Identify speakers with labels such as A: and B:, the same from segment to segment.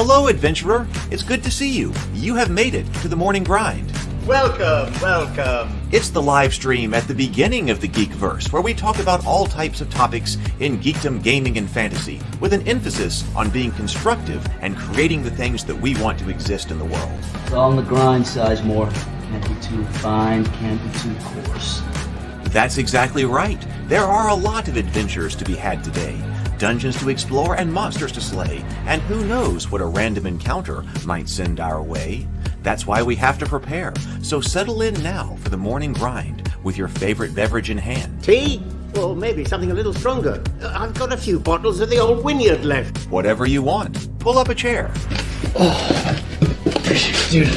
A: Hello, adventurer. It's good to see you. You have made it to the morning grind.
B: Welcome, welcome.
A: It's the live stream at the beginning of the Geekverse, where we talk about all types of topics in geekdom, gaming, and fantasy, with an emphasis on being constructive and creating the things that we want to exist in the world.
C: It's all on the grind, Sizemore. Can't be too fine, can't be too coarse.
A: That's exactly right. There are a lot of adventures to be had today. Dungeons to explore and monsters to slay, and who knows what a random encounter might send our way. That's why we have to prepare, so settle in now for the morning grind with your favorite beverage in hand.
B: Tea? Or maybe something a little stronger. I've got a few bottles of the old Wynyard left.
A: Whatever you want. Pull up a chair.
C: Dude.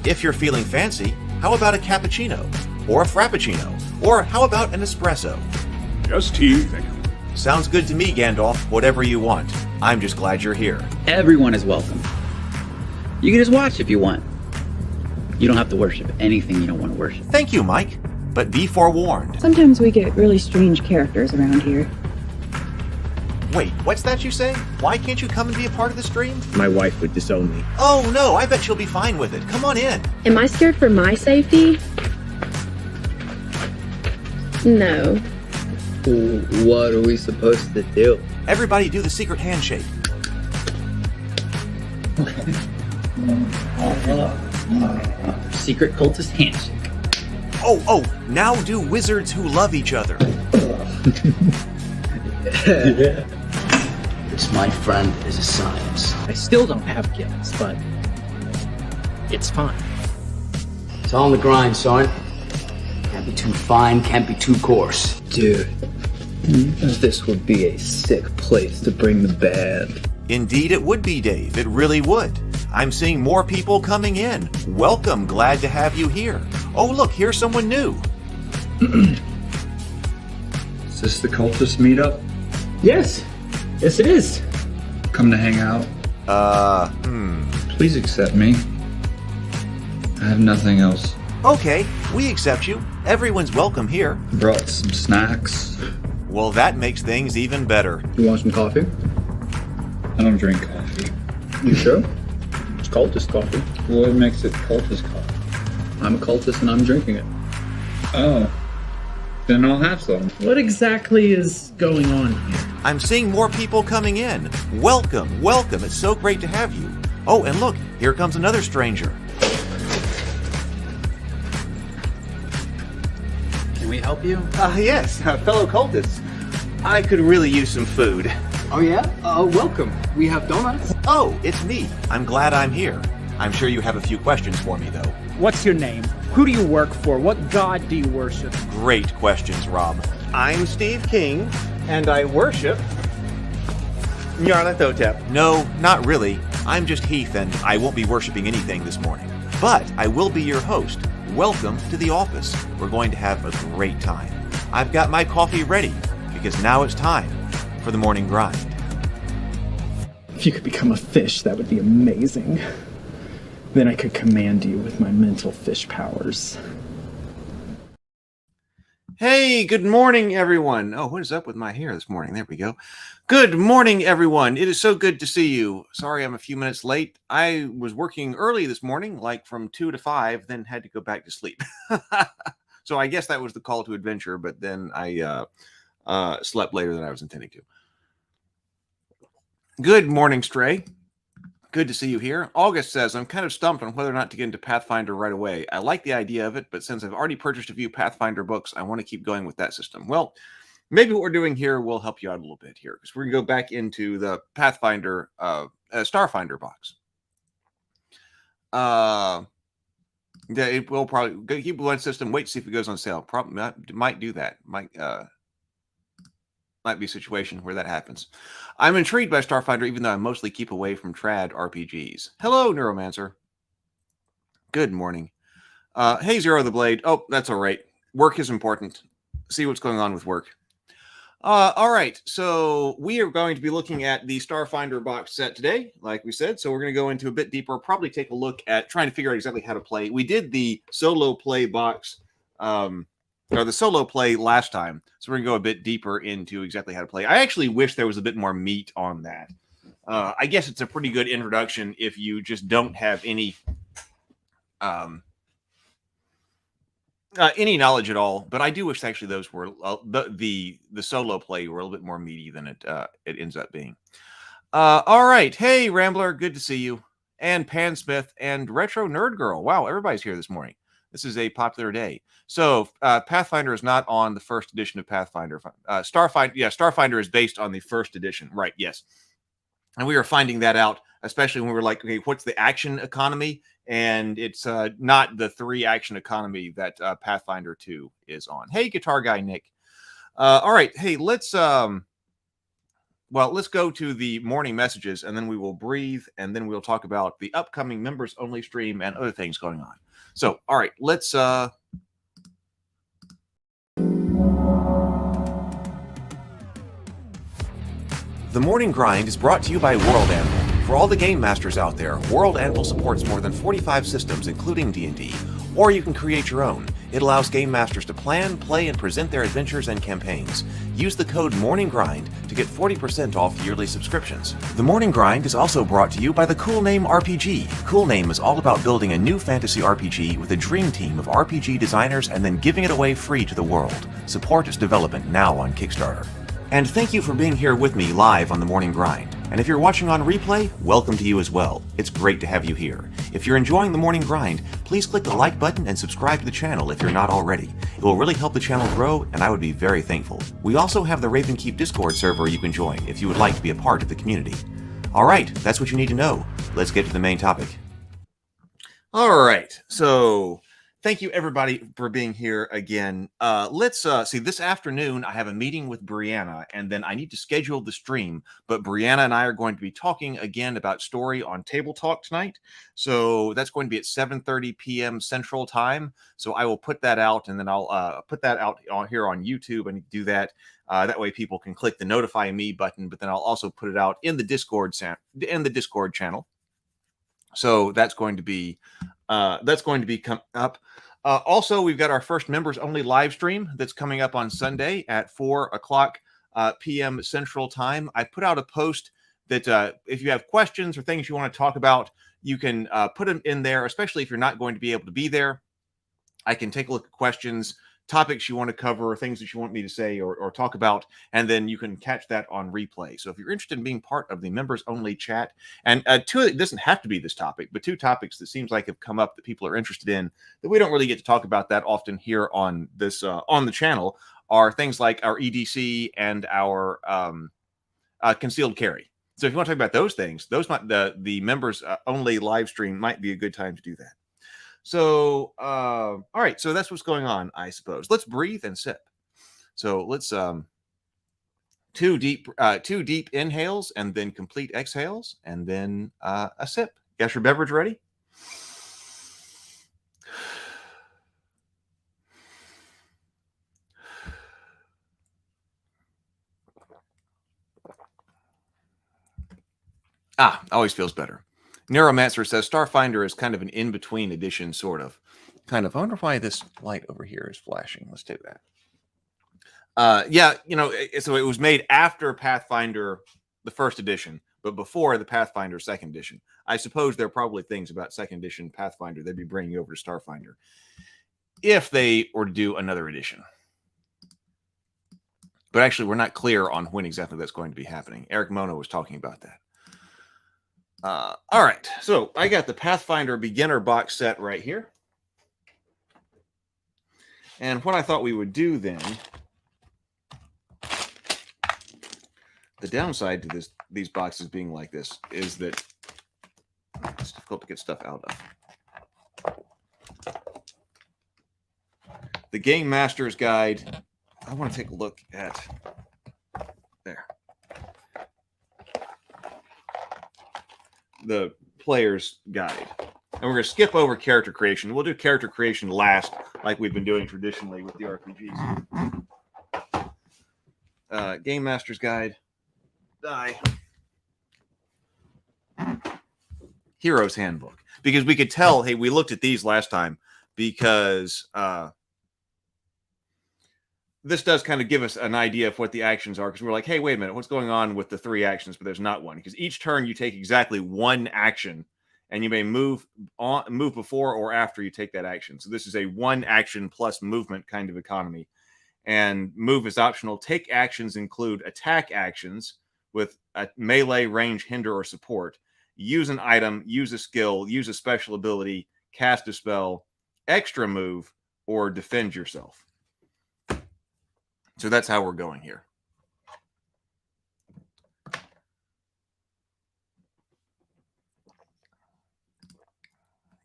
A: If you're feeling fancy, how about a cappuccino? Or a frappuccino? Or how about an espresso?
D: Just tea, thank you.
A: Sounds good to me, Gandalf. Whatever you want. I'm just glad you're here.
E: Everyone is welcome. You can just watch if you want. You don't have to worship anything you don't want to worship.
A: Thank you, Mike. But be forewarned.
F: Sometimes we get really strange characters around here.
A: Wait, what's that you say? Why can't you come and be a part of the stream?
D: My wife would disown me.
A: Oh no, I bet she'll be fine with it. Come on in.
F: Am I scared for my safety? No.
E: What are we supposed to do?
A: Everybody do the secret handshake.
E: Secret cultist handshake.
A: Oh, now do wizards who love each other.
C: This, my friend, is a science.
G: I still don't have gills, but it's fine.
C: It's all on the grind, son. Can't be too fine, can't be too coarse.
H: Dude, this would be a sick place to bring the band.
A: Indeed it would be, Dave. It really would. I'm seeing more people coming in. Welcome. Glad to have you here. Oh, look, here's someone new.
H: Is this the cultist meetup?
G: Yes it is.
H: Come to hang out? Please accept me. I have nothing else.
A: Okay, we accept you. Everyone's welcome here.
H: Brought some snacks.
A: Well, that makes things even better.
H: You want some coffee? I don't drink coffee.
G: You sure? It's cultist coffee.
H: What makes it cultist coffee?
G: I'm a cultist and I'm drinking it.
H: Oh. Then I'll have some.
G: What exactly is going on here?
A: I'm seeing more people coming in. Welcome, welcome. It's so great to have you. Oh, and look, here comes another stranger.
E: Can we help you?
B: Yes, fellow cultists. I could really use some food.
G: Oh yeah? Welcome. We have donuts.
A: Oh, it's me. I'm glad I'm here. I'm sure you have a few questions for me, though.
I: What's your name? Who do you work for? What god do you worship?
A: Great questions, Rob.
B: I'm Steve King, and I worship Nyarlathotep.
A: No, not really. I'm just Heath, and I won't be worshiping anything this morning. But I will be your host. Welcome to the office. We're going to have a great time. I've got my coffee ready, because now it's time for the morning grind.
I: If you could become a fish, that would be amazing. Then I could command you with my mental fish powers.
A: Hey, good morning, everyone. Oh, what is up with my hair this morning? There we go. Good morning, everyone. It is so good to see you. Sorry I'm a few minutes late. I was working early this morning, like from 2 to 5, then had to go back to sleep. So I guess that was the call to adventure, but then I slept later than I was intending to. Good morning, Stray. Good to see you here. August says, I'm kind of stumped on whether or not to get into Pathfinder right away. I like the idea of it, but since I've already purchased a few Pathfinder books, I want to keep going with that system. Well, maybe what we're doing here will help you out a little bit here, because we're going to go back into the Pathfinder, Starfinder box. Yeah, it will probably keep one system, wait to see if it goes on sale. Probably might do that. Might be a situation where that happens. I'm intrigued by Starfinder, even though I mostly keep away from trad RPGs. Hello, Neuromancer. Good morning. Hey, Zero the Blade. Oh, that's all right. Work is important. See what's going on with work. All right, so we are going to be looking at the Starfinder box set today, like we said. So we're going to go into a bit deeper, probably take a look at trying to figure out exactly how to play. We did the solo play box, or the solo play last time. So we're going to go a bit deeper into exactly how to play. I actually wish there was a bit more meat on that. I guess it's a pretty good introduction if you just don't have any knowledge at all. But I do wish actually those were the solo play were a little bit more meaty than it ends up being. All right, hey Rambler, good to see you, and Pan Smith and Retro Nerd Girl. Wow, everybody's here this morning. This is a popular day. So Pathfinder is not on the first edition of Pathfinder. Starfinder, yeah, Starfinder is based on the first edition, right? Yes. And we were finding that out, especially when we were like, okay, what's the action economy? And it's not the 3 action economy that Pathfinder 2 is on. Hey, guitar guy Nick. All right, hey, let's go to the morning messages, and then we will breathe, and then we'll talk about the upcoming members only stream and other things going on. So, all right, let's The Morning Grind is brought to you by World Anvil. For all the game masters out there, World Anvil supports more than 45 systems, including D&D, or you can create your own. It allows game masters to plan, play, and present their adventures and campaigns. Use the code MORNINGGRIND to get 40% off yearly subscriptions. The Morning Grind is also brought to you by the Cool Name RPG. Cool Name is all about building a new fantasy RPG with a dream team of RPG designers and then giving it away free to the world. Support its development now on Kickstarter. And thank you for being here with me live on The Morning Grind. And if you're watching on replay, welcome to you as well. It's great to have you here. If you're enjoying The Morning Grind, please click the like button and subscribe to the channel if you're not already. It will really help the channel grow, and I would be very thankful. We also have the Ravenkeep Discord server you can join if you would like to be a part of the community. Alright, that's what you need to know. Let's get to the main topic. Alright, so thank you everybody for being here again. Let's see, this afternoon I have a meeting with Brianna, and then I need to schedule the stream, but Brianna and I are going to be talking again about story on Table Talk tonight. So that's going to be at 7:30 p.m. Central Time. So I will put that out, and then I'll put that out here on YouTube and do that. That way people can click the notify me button, but then I'll also put it out in the Discord channel. So that's going to be coming up. Also, we've got our first members only live stream that's coming up on Sunday at 4 o'clock p.m. Central Time. I put out a post that if you have questions or things you want to talk about, you can put them in there, especially if you're not going to be able to be there. I can take a look at questions, topics you want to cover, or things that you want me to say or talk about, and then you can catch that on replay. So if you're interested in being part of the members only chat, and it doesn't have to be this topic, but 2 topics that seems like have come up that people are interested in that we don't really get to talk about that often here on this on the channel are things like our EDC and our concealed carry. So if you want to talk about those things, those might the members only live stream might be a good time to do that. So, all right. So that's what's going on, I suppose. Let's breathe and sip. So let's 2 deep inhales and then complete exhales and then a sip. Got your beverage ready? Always feels better. Neuromancer says Starfinder is kind of an in-between edition, sort of. I wonder why this light over here is flashing. Let's take that. Yeah, so it was made after Pathfinder, the first edition, but before the Pathfinder second edition. I suppose there are probably things about second edition Pathfinder they'd be bringing over to Starfinder if they were to do another edition. But actually, we're not clear on when exactly that's going to be happening. Eric Mono was talking about that. All right, so I got the Pathfinder beginner box set right here. And what I thought we would do then, the downside to these boxes being like this is that it's difficult to get stuff out of. The Game Master's Guide, I want to take a look at there. The player's guide, and we're going to skip over character creation. We'll do character creation last, like we've been doing traditionally with the RPGs. Game Master's Guide, Hero's Handbook, because we could tell, hey, we looked at these last time because this does kind of give us an idea of what the actions are, because we're like, hey, wait a minute, what's going on with the 3 actions, but there's not one? Because each turn you take exactly 1 action, and you may move before or after you take that action. So this is a 1 action plus movement kind of economy. And move is optional. Take actions include attack actions with a melee, range, hinder, or support. Use an item, use a skill, use a special ability, cast a spell, extra move, or defend yourself. So that's how we're going here.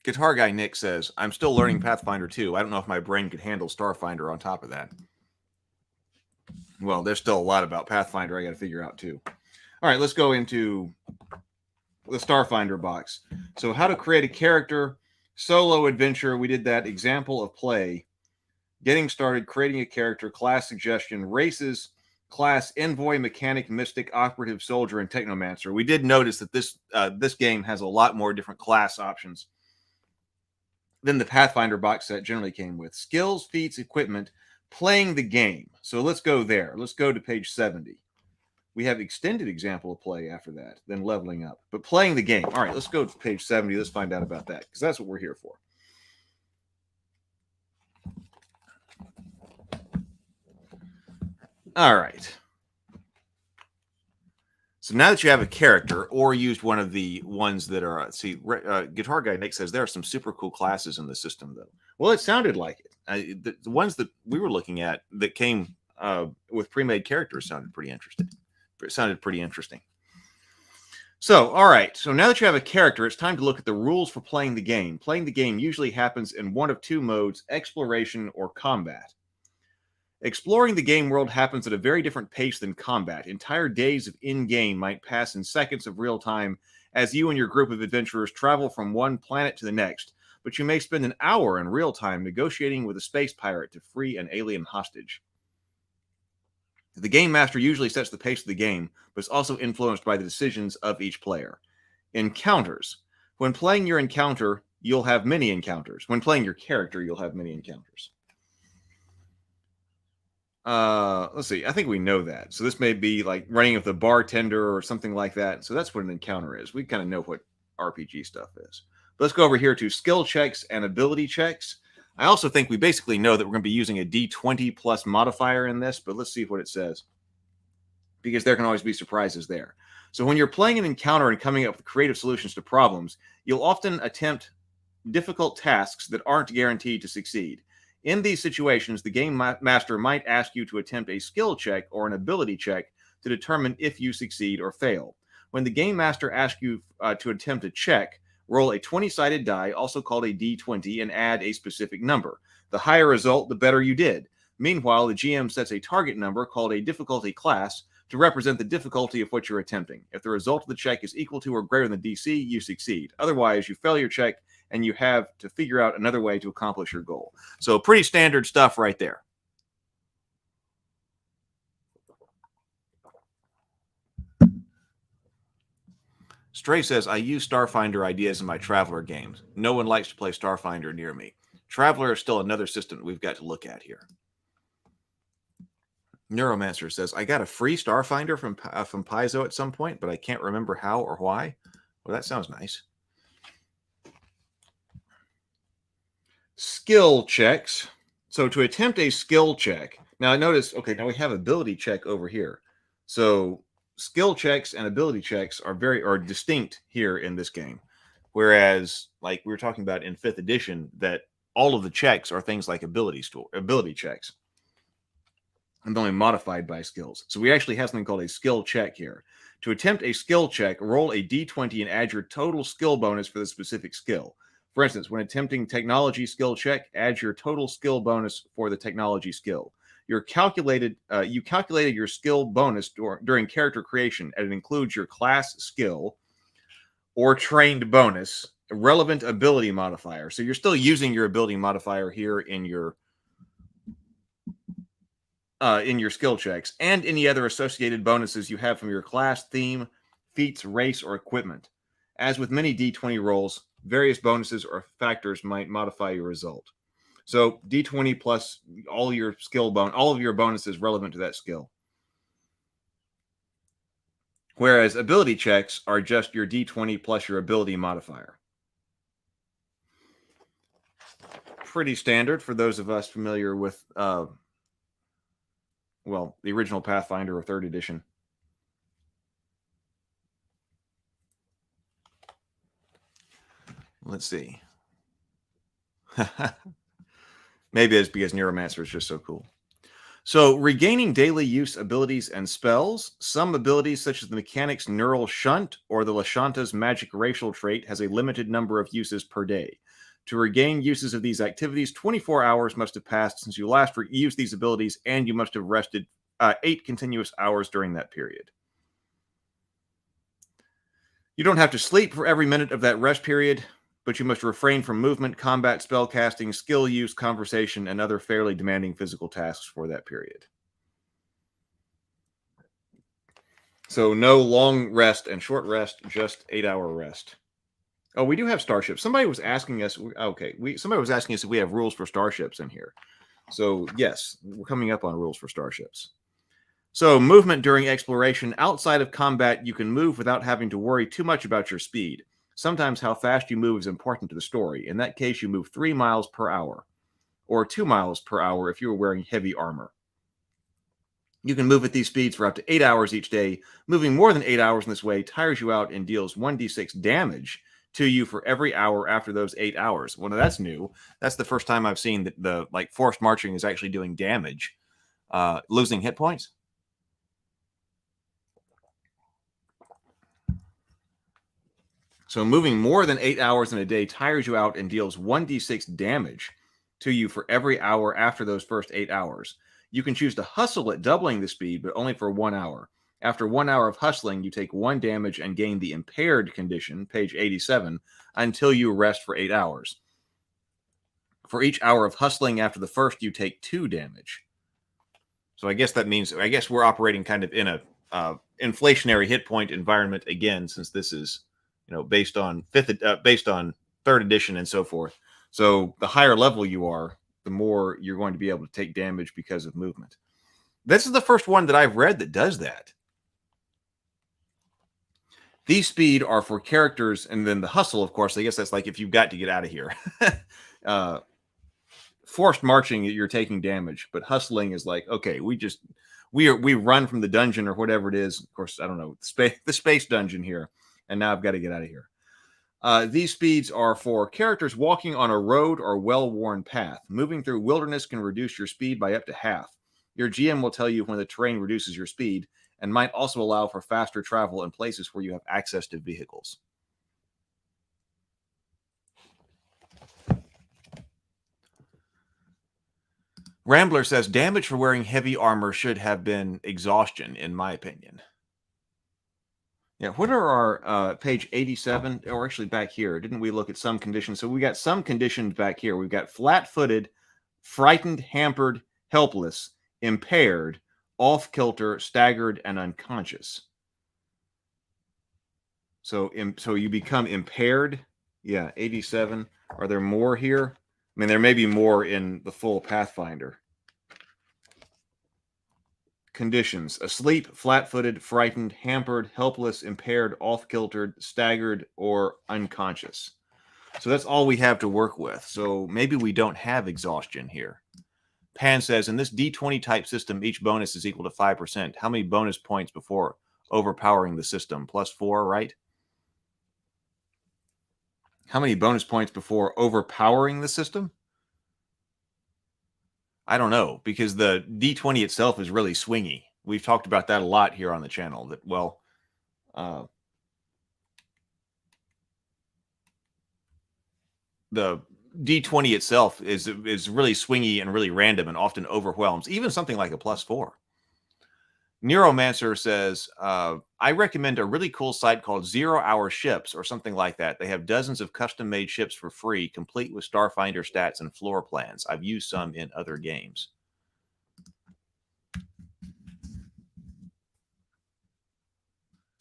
A: Guitar Guy Nick says, I'm still learning Pathfinder 2. I don't know if my brain could handle Starfinder on top of that. Well, there's still a lot about Pathfinder I got to figure out too. All right, let's go into the Starfinder box. So how to create a character, solo adventure. We did that. Example of play. Getting started, creating a character, class suggestion, races, class, envoy, mechanic, mystic, operative, soldier, and technomancer. We did notice that this game has a lot more different class options than the Pathfinder box set generally came with. Skills, feats, equipment, playing the game. So let's go there. Let's go to page 70. We have extended example of play after that, then leveling up. But playing the game. All right, let's go to page 70. Let's find out about that, because that's what we're here for. All right. So now that you have a character, or used one of the ones that are, Guitar Guy Nick says there are some super cool classes in the system, though. Well, it sounded like it. The ones that we were looking at that came with pre-made characters sounded pretty interesting. It sounded pretty interesting. So, all right. So now that you have a character, it's time to look at the rules for playing the game. Playing the game usually happens in one of 2 modes, exploration or combat. Exploring the game world happens at a very different pace than combat. Entire days of in-game might pass in seconds of real time as you and your group of adventurers travel from one planet to the next, but you may spend an hour in real time negotiating with a space pirate to free an alien hostage. The game master usually sets the pace of the game, but is also influenced by the decisions of each player. Encounters. When playing your encounter, you'll have many encounters. When playing your character, you'll have many encounters. Let's see. I think we know that. So this may be like running with a bartender or something like that. So that's what an encounter is. We kind of know what RPG stuff is. But let's go over here to skill checks and ability checks. I also think we basically know that we're going to be using a D20 plus modifier in this, but let's see what it says, because there can always be surprises there. So when you're playing an encounter and coming up with creative solutions to problems, you'll often attempt difficult tasks that aren't guaranteed to succeed. In these situations, the game master might ask you to attempt a skill check or an ability check to determine if you succeed or fail. When the game master asks you to attempt a check, roll a 20-sided die, also called a D20, and add a specific number. The higher result, the better you did. Meanwhile, the GM sets a target number called a difficulty class to represent the difficulty of what you're attempting. If the result of the check is equal to or greater than the DC, you succeed. Otherwise, you fail your check and you have to figure out another way to accomplish your goal. So pretty standard stuff right there. Stray says, I use Starfinder ideas in my Traveler games. No one likes to play Starfinder near me. Traveler is still another system that we've got to look at here. Neuromancer says, I got a free Starfinder from Paizo at some point, but I can't remember how or why. Well, that sounds nice. Skill checks. So to attempt a skill check, now notice, okay, now we have ability check over here. So skill checks and ability checks are distinct here in this game. Whereas, like we were talking about in 5th edition, that all of the checks are things like ability checks. And only modified by skills. So we actually have something called a skill check here. To attempt a skill check, roll a D20 and add your total skill bonus for the specific skill. For instance, when attempting technology skill check, add your total skill bonus for the technology skill. You calculated your skill bonus during character creation, and it includes your class skill or trained bonus, relevant ability modifier. So you're still using your ability modifier here in your skill checks, and any other associated bonuses you have from your class, theme, feats, race, or equipment. As with many D20 rolls, various bonuses or factors might modify your result. So D20 plus all your all of your bonuses relevant to that skill. Whereas ability checks are just your D20 plus your ability modifier. Pretty standard for those of us familiar with, well, the original Pathfinder or 3rd edition. Let's see. Maybe it's because Neuromancer is just so cool. So, regaining daily use abilities and spells. Some abilities, such as the mechanic's Neural Shunt or the Lashanta's magic racial trait, has a limited number of uses per day. To regain uses of these activities, 24 hours must have passed since you last used these abilities, and you must have rested 8 continuous hours during that period. You don't have to sleep for every minute of that rest period, but you must refrain from movement, combat, spell casting, skill use, conversation, and other fairly demanding physical tasks for that period. So no long rest and short rest, just 8-hour rest. Oh, we do have starships. Somebody was asking us. Okay, somebody was asking us if we have rules for starships in here. So yes, we're coming up on rules for starships. So movement during exploration. Outside of combat, you can move without having to worry too much about your speed. Sometimes how fast you move is important to the story. In that case, you move 3 miles per hour, or 2 miles per hour if you were wearing heavy armor. You can move at these speeds for up to 8 hours each day. Moving more than 8 hours in this way tires you out and deals 1d6 damage to you for every hour after those 8 hours. Well, that's new. That's the first time I've seen that the forced marching is actually doing damage. Losing hit points. So moving more than 8 hours in a day tires you out and deals 1d6 damage to you for every hour after those first 8 hours. You can choose to hustle at doubling the speed, but only for 1 hour. After 1 hour of hustling, you take 1 damage and gain the impaired condition, page 87, until you rest for 8 hours. For each hour of hustling after the first, you take 2 damage. So I guess that means, we're operating kind of in a inflationary hit point environment again, since this is, based on 3rd edition and so forth. So the higher level you are, the more you're going to be able to take damage because of movement. This is the first one that I've read that does that. These speed are for characters, and then the hustle, of course, I guess that's like if you've got to get out of here. Forced marching, you're taking damage, but hustling is like, okay, we run from the dungeon or whatever it is. Of course, I don't know, the space dungeon here, and now I've got to get out of here. These speeds are for characters walking on a road or well-worn path. Moving through wilderness can reduce your speed by up to half. Your GM will tell you when the terrain reduces your speed, and might also allow for faster travel in places where you have access to vehicles. Rambler says, damage for wearing heavy armor should have been exhaustion, in my opinion. Yeah, what are our page 87, or actually back here? Didn't we look at some conditions? So we got some conditions back here. We've got flat-footed, frightened, hampered, helpless, impaired, off-kilter, staggered, and unconscious. So you become impaired. Yeah, 87. Are there more here? I mean, there may be more in the full Pathfinder. Conditions: asleep, flat-footed, frightened, hampered, helpless, impaired, off-kiltered, staggered, or unconscious. So that's all we have to work with. So maybe we don't have exhaustion here. Pan says, in this D20 type system, each bonus is equal to 5%. How many bonus points before overpowering the system? +4, right? How many bonus points before overpowering the system? I don't know, because the D20 itself is really swingy. We've talked about that a lot here on the channel. That, well, the D20 itself is really swingy and really random and often overwhelms even something like a +4. Neuromancer says, I recommend a really cool site called 0 Hour Ships or something like that. They have dozens of custom-made ships for free, complete with Starfinder stats and floor plans. I've used some in other games.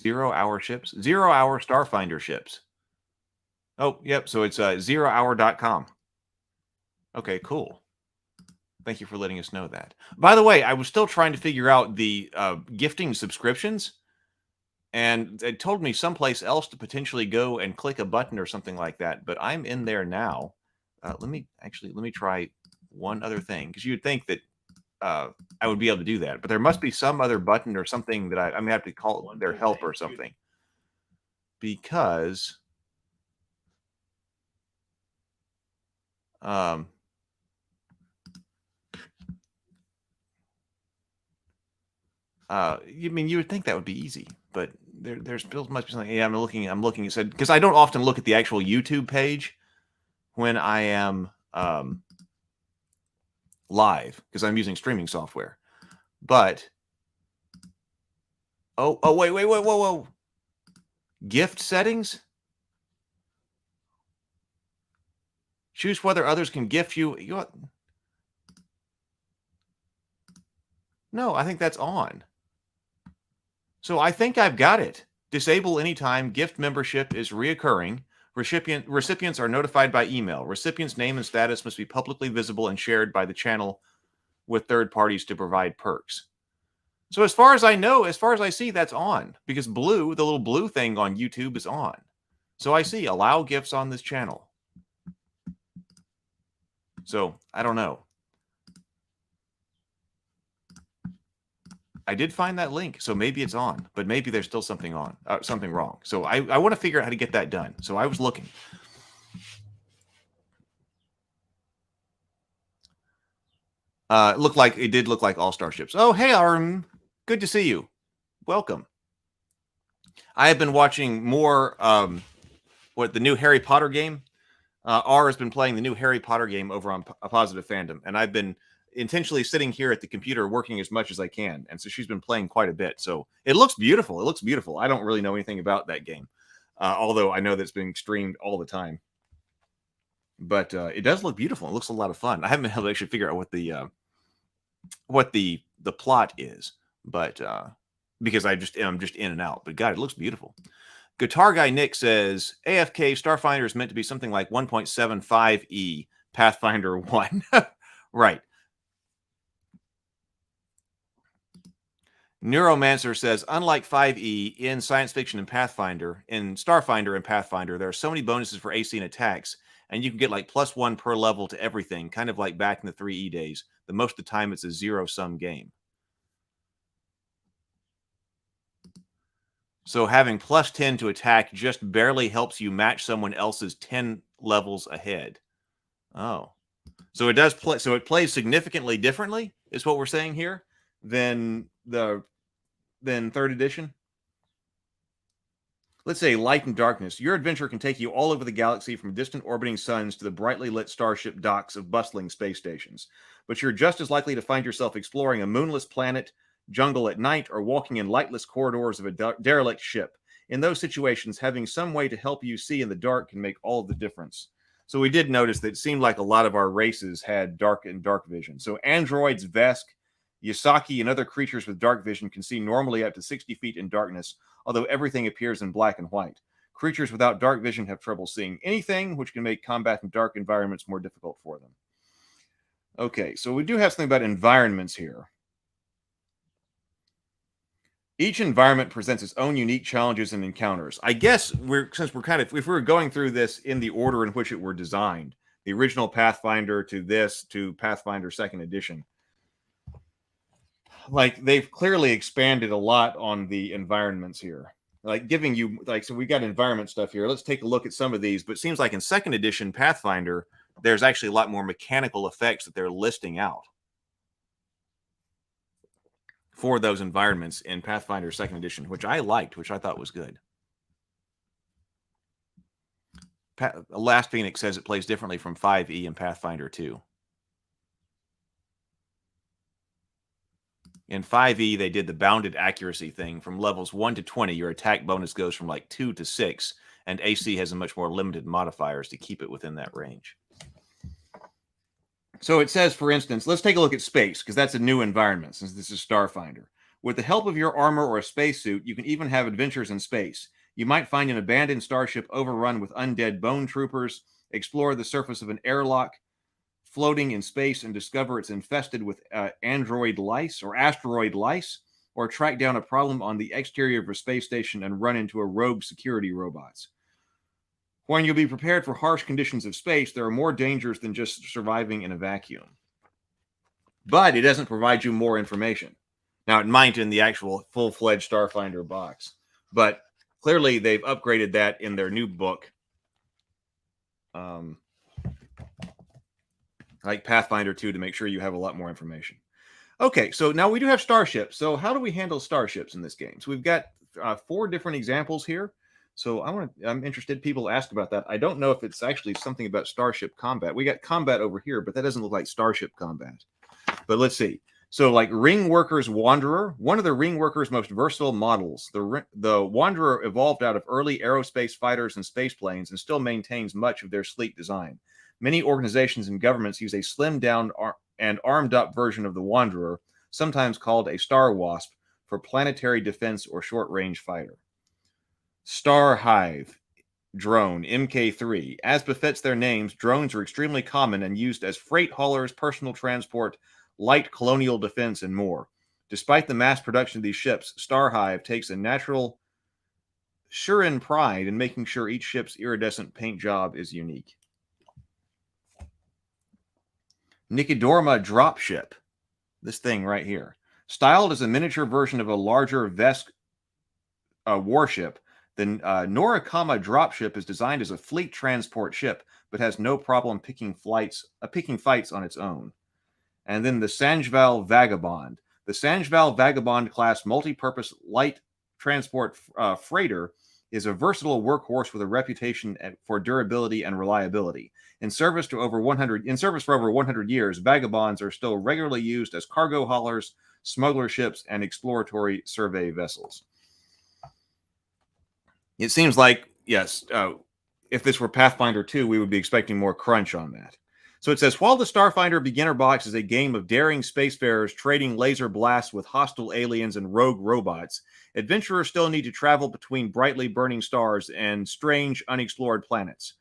A: Zero-hour ships? 0 Hour Starfinder ships. Oh, yep. So it's 0hour.com. Okay, cool. Thank you for letting us know that. By the way, I was still trying to figure out the gifting subscriptions, and it told me someplace else to potentially go and click a button or something like that. But I'm in there now. Let me try one other thing, because you'd think that I would be able to do that, but there must be some other button or something that I'm gonna have to call their help or something, because you mean you would think that would be easy, but there's must be something. Yeah, I'm looking. It said, because I don't often look at the actual YouTube page when I am live, because I'm using streaming software. But wait, whoa. Gift settings. Choose whether others can gift you. No, I think that's on. So I think I've got it. Disable anytime gift membership is reoccurring. Recipients are notified by email. Recipient's name and status must be publicly visible and shared by the channel with third parties to provide perks. So as far as I know, as far as I see, that's on, because the little blue thing on YouTube is on. So I see allow gifts on this channel. So I don't know. I did find that link, so maybe it's on, but maybe there's still something wrong. So I want to figure out how to get that done. So I was looking. It did look like all starships. Oh, hey, Arm. Good to see you. Welcome. I have been watching more, the new Harry Potter game. R has been playing the new Harry Potter game over on A Positive Fandom, and I've been intentionally sitting here at the computer working as much as I can, and so she's been playing quite a bit. So it looks beautiful. It looks beautiful. I don't really know anything about that game, although I know that it's being streamed all the time. But it does look beautiful. It looks a lot of fun. I haven't been able to actually figure out what the plot is, but because I'm just in and out. But God, it looks beautiful. Guitar Guy Nick says AFK Starfinder is meant to be something like 1.75e Pathfinder 1. Right. Neuromancer says, unlike 5e in science fiction and Pathfinder, in Starfinder and Pathfinder, there are so many bonuses for AC and attacks, and you can get like +1 per level to everything, kind of like back in the 3e days. The most of the time, it's a zero-sum game. So having +10 to attack just barely helps you match someone else's 10 levels ahead. Oh. So it does play. So it plays significantly differently, is what we're saying here, than 3rd edition. Let's say Light and Darkness. Your adventure can take you all over the galaxy, from distant orbiting suns to the brightly lit starship docks of bustling space stations. But you're just as likely to find yourself exploring a moonless planet, jungle at night, or walking in lightless corridors of a derelict ship. In those situations, having some way to help you see in the dark can make all the difference. So we did notice that it seemed like a lot of our races had dark vision. So androids, Vesk, Yasaki, and other creatures with dark vision can see normally up to 60 feet in darkness, although everything appears in black and white. Creatures without dark vision have trouble seeing anything, which can make combat in dark environments more difficult for them. Okay, so we do have something about environments here. Each environment presents its own unique challenges and encounters. I guess if we're going through this in the order in which it were designed, the original Pathfinder to Pathfinder 2nd edition, like they've clearly expanded a lot on the environments here. Like giving you, so we got environment stuff here. Let's take a look at some of these. But it seems like in 2nd edition Pathfinder, there's actually a lot more mechanical effects that they're listing out for those environments in Pathfinder 2nd edition, which I liked, which I thought was good. Last Phoenix says it plays differently from 5e and Pathfinder 2. In 5e, they did the bounded accuracy thing. From levels 1 to 20, your attack bonus goes from like 2 to 6, and AC has a much more limited modifiers to keep it within that range. So it says, for instance, let's take a look at space, because that's a new environment since this is Starfinder. With the help of your armor or a spacesuit, you can even have adventures in space. You might find an abandoned starship overrun with undead bone troopers, explore the surface of an airlock, floating in space and discover it's infested with asteroid lice, or track down a problem on the exterior of a space station and run into a rogue security robots. When you'll be prepared for harsh conditions of space, there are more dangers than just surviving in a vacuum. But it doesn't provide you more information. Now, it might in the actual full-fledged Starfinder box, but clearly they've upgraded that in their new book, like Pathfinder 2, to make sure you have a lot more information. Okay, so now we do have starships. So how do we handle starships in this game? So we've got 4 different examples here. So I'm interested. People ask about that. I don't know if it's actually something about starship combat. We got combat over here, but that doesn't look like starship combat. But let's see. So like Ring Worker's Wanderer, one of the Ring Worker's most versatile models. The Wanderer evolved out of early aerospace fighters and space planes and still maintains much of their sleek design. Many organizations and governments use a slimmed down and armed up version of the Wanderer, sometimes called a Star Wasp, for planetary defense or short range fighter. Star Hive drone MK3. As befits their names, drones are extremely common and used as freight haulers, personal transport, light colonial defense, and more. Despite the mass production of these ships, Star Hive takes a natural Shurin pride in making sure each ship's iridescent paint job is unique. Nikodorma dropship. This thing right here. Styled as a miniature version of a larger Vesk warship, the Norikama dropship is designed as a fleet transport ship, but has no problem picking fights on its own. And then the Sanjval Vagabond. The Sanjval Vagabond class multi-purpose light transport freighter is a versatile workhorse with a reputation for durability and reliability. In service for over 100 years, Vagabonds are still regularly used as cargo haulers, smuggler ships, and exploratory survey vessels. It seems like, yes, if this were Pathfinder 2, we would be expecting more crunch on that. So it says, while the Starfinder Beginner Box is a game of daring spacefarers trading laser blasts with hostile aliens and rogue robots, adventurers still need to travel between brightly burning stars and strange, unexplored planets.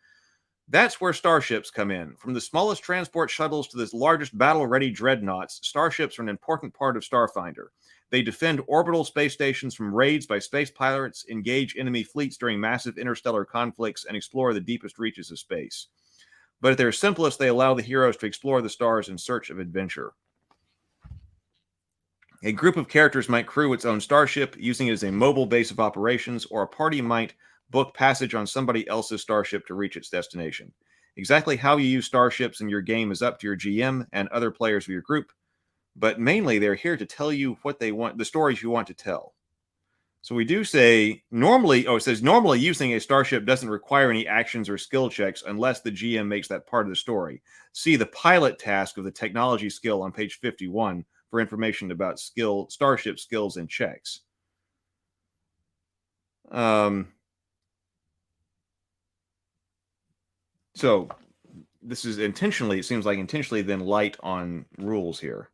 A: That's where starships come in. From the smallest transport shuttles to the largest battle-ready dreadnoughts, starships are an important part of Starfinder. They defend orbital space stations from raids by space pirates, engage enemy fleets during massive interstellar conflicts, and explore the deepest reaches of space. But at their simplest, they allow the heroes to explore the stars in search of adventure. A group of characters might crew its own starship, using it as a mobile base of operations, or a party might book passage on somebody else's starship to reach its destination. Exactly how you use starships in your game is up to your GM and other players of your group, but mainly they're here to tell you what they want, the stories you want to tell. So we do say normally, it says normally using a starship doesn't require any actions or skill checks unless the GM makes that part of the story. See the pilot task of the technology skill on page 51 for information about starship skills and checks. So this is intentionally, it seems like intentionally then light on rules here.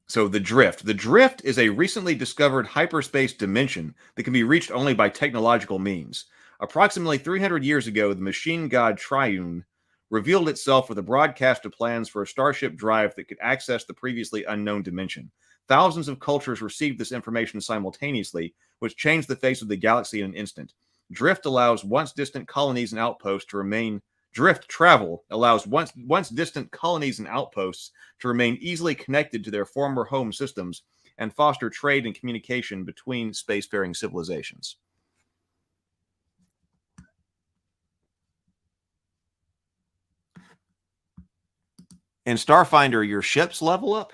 A: So the Drift. The Drift is a recently discovered hyperspace dimension that can be reached only by technological means. Approximately 300 years ago, the machine god Triune revealed itself with a broadcast of plans for a starship drive that could access the previously unknown dimension. Thousands of cultures received this information simultaneously, which changed the face of the galaxy in an instant. Drift allows once distant colonies and outposts to remain Drift travel allows once distant colonies and outposts to remain easily connected to their former home systems and foster trade and communication between spacefaring civilizations. In Starfinder, your ships level up?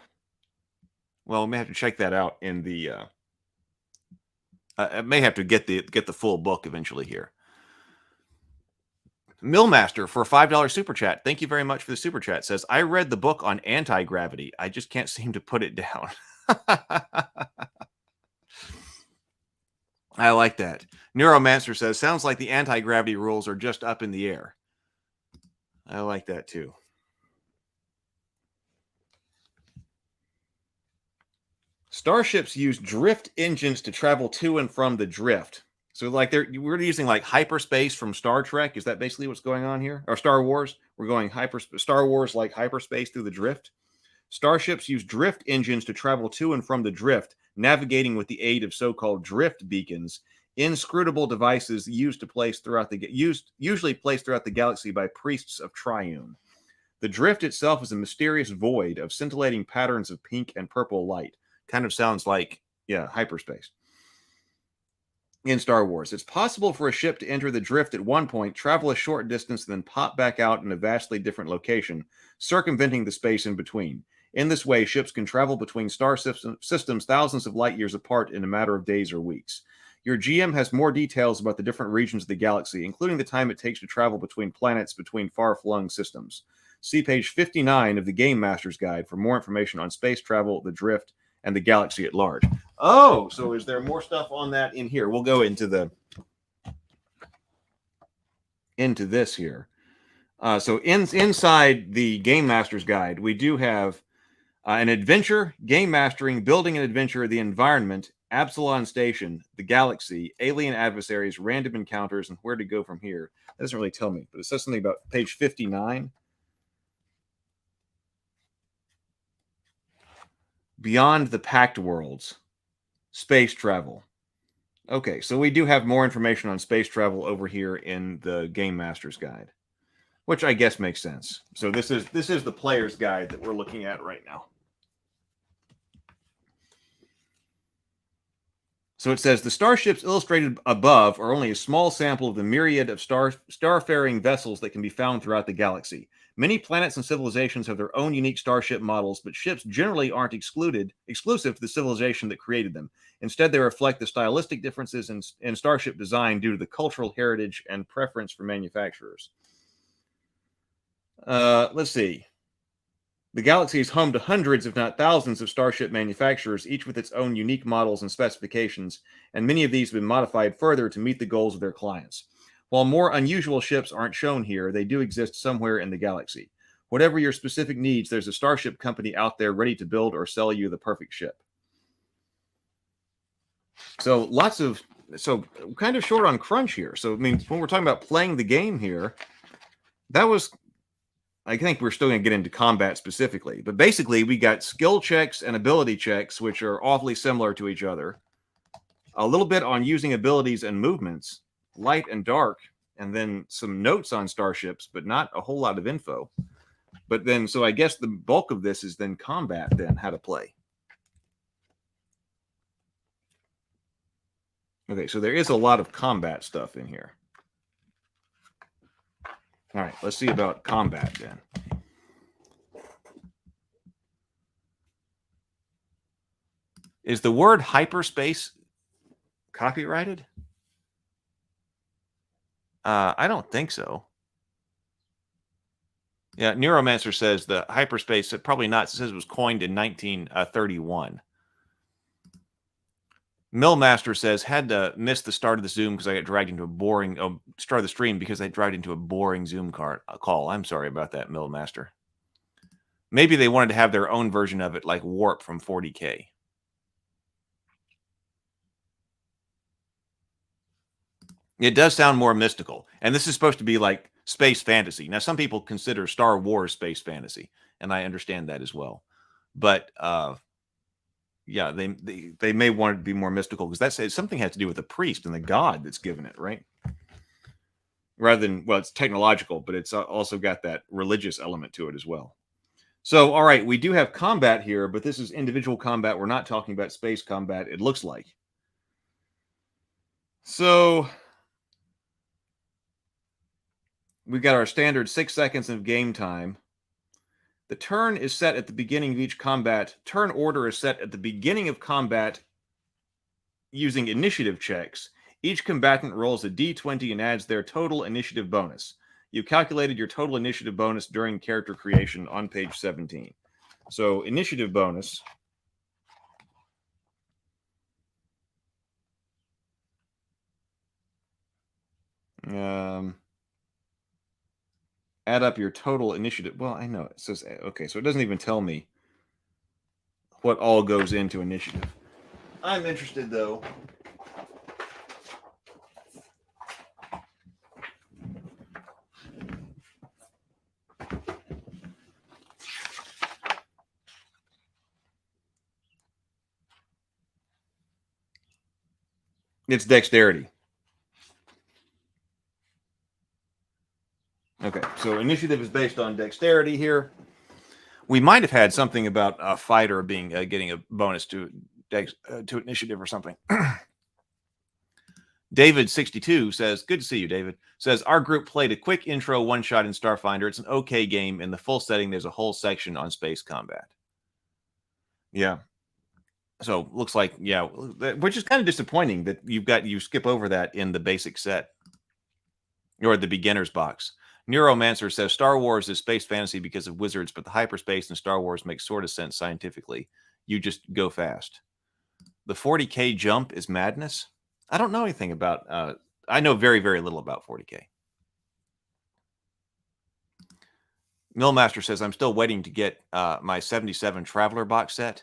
A: Well, we may have to check that out in the... I may have to get the full book eventually here. Millmaster for a $5 super chat. Thank you very much for the super chat. Says, I read the book on anti-gravity. I just can't seem to put it down. I like that. Neuromancer says, sounds like the anti-gravity rules are just up in the air. I like that too. Starships use drift engines to travel to and from the drift. So like we're using like hyperspace from Star Trek. Is that basically what's going on here? Or Star Wars? We're going Star Wars like hyperspace through the drift. Starships use drift engines to travel to and from the drift, navigating with the aid of so-called drift beacons, inscrutable devices usually placed throughout the galaxy by priests of Triune. The drift itself is a mysterious void of scintillating patterns of pink and purple light. Kind of sounds like, hyperspace. In Star Wars, it's possible for a ship to enter the drift at one point, travel a short distance, and then pop back out in a vastly different location, circumventing the space in between. In this way, ships can travel between star systems thousands of light years apart in a matter of days or weeks. Your GM has more details about the different regions of the galaxy, including the time it takes to travel between planets between far-flung systems. See page 59 of the Game Master's Guide for more information on space travel, the drift, and the galaxy at large. Oh, so is there more stuff on that in here? We'll go into this here. So inside the Game Master's Guide, we do have an adventure, game mastering, building an adventure, the environment, Absalon Station, the galaxy, alien adversaries, random encounters, and where to go from here. That doesn't really tell me, but it says something about page 59. Beyond the Packed Worlds, space travel. Okay, so we do have more information on space travel over here in the Game Master's Guide, which I guess makes sense. So this is the player's guide that we're looking at right now. So it says, the starships illustrated above are only a small sample of the myriad of starfaring vessels that can be found throughout the galaxy. Many planets and civilizations have their own unique starship models, but ships generally aren't exclusive to the civilization that created them. Instead, they reflect the stylistic differences in starship design due to the cultural heritage and preference for manufacturers. Let's see. The galaxy is home to hundreds, if not thousands, of starship manufacturers, each with its own unique models and specifications, and many of these have been modified further to meet the goals of their clients. While more unusual ships aren't shown here, they do exist somewhere in the galaxy. Whatever your specific needs, there's a starship company out there ready to build or sell you the perfect ship. So kind of short on crunch here. So, I mean, when we're talking about playing the game here, I think we're still going to get into combat specifically, but basically we got skill checks and ability checks, which are awfully similar to each other. A little bit on using abilities and movements, light and dark, and then some notes on starships, but not a whole lot of info. But then, so I guess the bulk of this is then combat, then how to play. Okay, so there is a lot of combat stuff in here. All right, let's see about combat then. Is the word hyperspace copyrighted? I don't think so. Yeah, Neuromancer says the hyperspace, probably not. It says it was coined in 1931. Millmaster says, had to miss the start of the Zoom because I got dragged into a boring start of the stream because I dragged into a boring Zoom call. I'm sorry about that, Millmaster. Maybe they wanted to have their own version of it, like Warp from 40K. It does sound more mystical, and this is supposed to be like space fantasy. Now, some people consider Star Wars space fantasy, and I understand that as well. But yeah, they may want it to be more mystical because that's something has to do with the priest and the god that's given it, right? Rather than, well, it's technological, but it's also got that religious element to it as well. So, all right, we do have combat here, but this is individual combat. We're not talking about space combat, it looks like. So we've got our standard 6 seconds of game time. The turn is set at the beginning of each combat. Turn order is set at the beginning of combat using initiative checks. Each combatant rolls a d20 and adds their total initiative bonus. You calculated your total initiative bonus during character creation on page 17. So initiative bonus. Add up your total initiative. Well, I know it says, okay, so it doesn't even tell me what all goes into initiative. I'm interested, though. It's dexterity. Okay, so initiative is based on dexterity here. We might have had something about a fighter being getting a bonus to initiative or something. David62 says, good to see you, David. Says, our group played a quick intro one-shot in Starfinder. It's an okay game. In the full setting, there's a whole section on space combat. Yeah. So, looks like, yeah, which is kind of disappointing that you skip over that in the basic set. Or the beginner's box. Neuromancer says, Star Wars is space fantasy because of wizards, but the hyperspace in Star Wars makes sort of sense scientifically. You just go fast. The 40K jump is madness? I don't know anything about... I know very, very little about 40K. Millmaster says, I'm still waiting to get my 77 Traveler box set.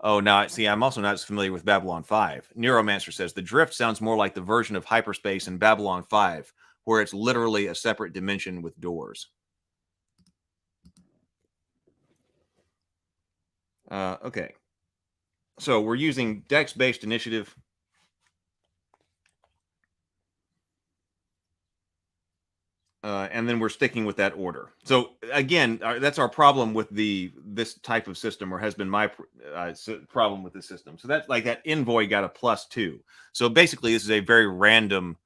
A: Oh, now, see, I'm also not as familiar with Babylon 5. Neuromancer says, the Drift sounds more like the version of hyperspace in Babylon 5, where it's literally a separate dimension with doors. Okay. So we're using Dex-based initiative. And then we're sticking with that order. So again, that's our problem with this type of system, or has been my problem with this system. So that's like that envoy got a +2. So basically, this is a very random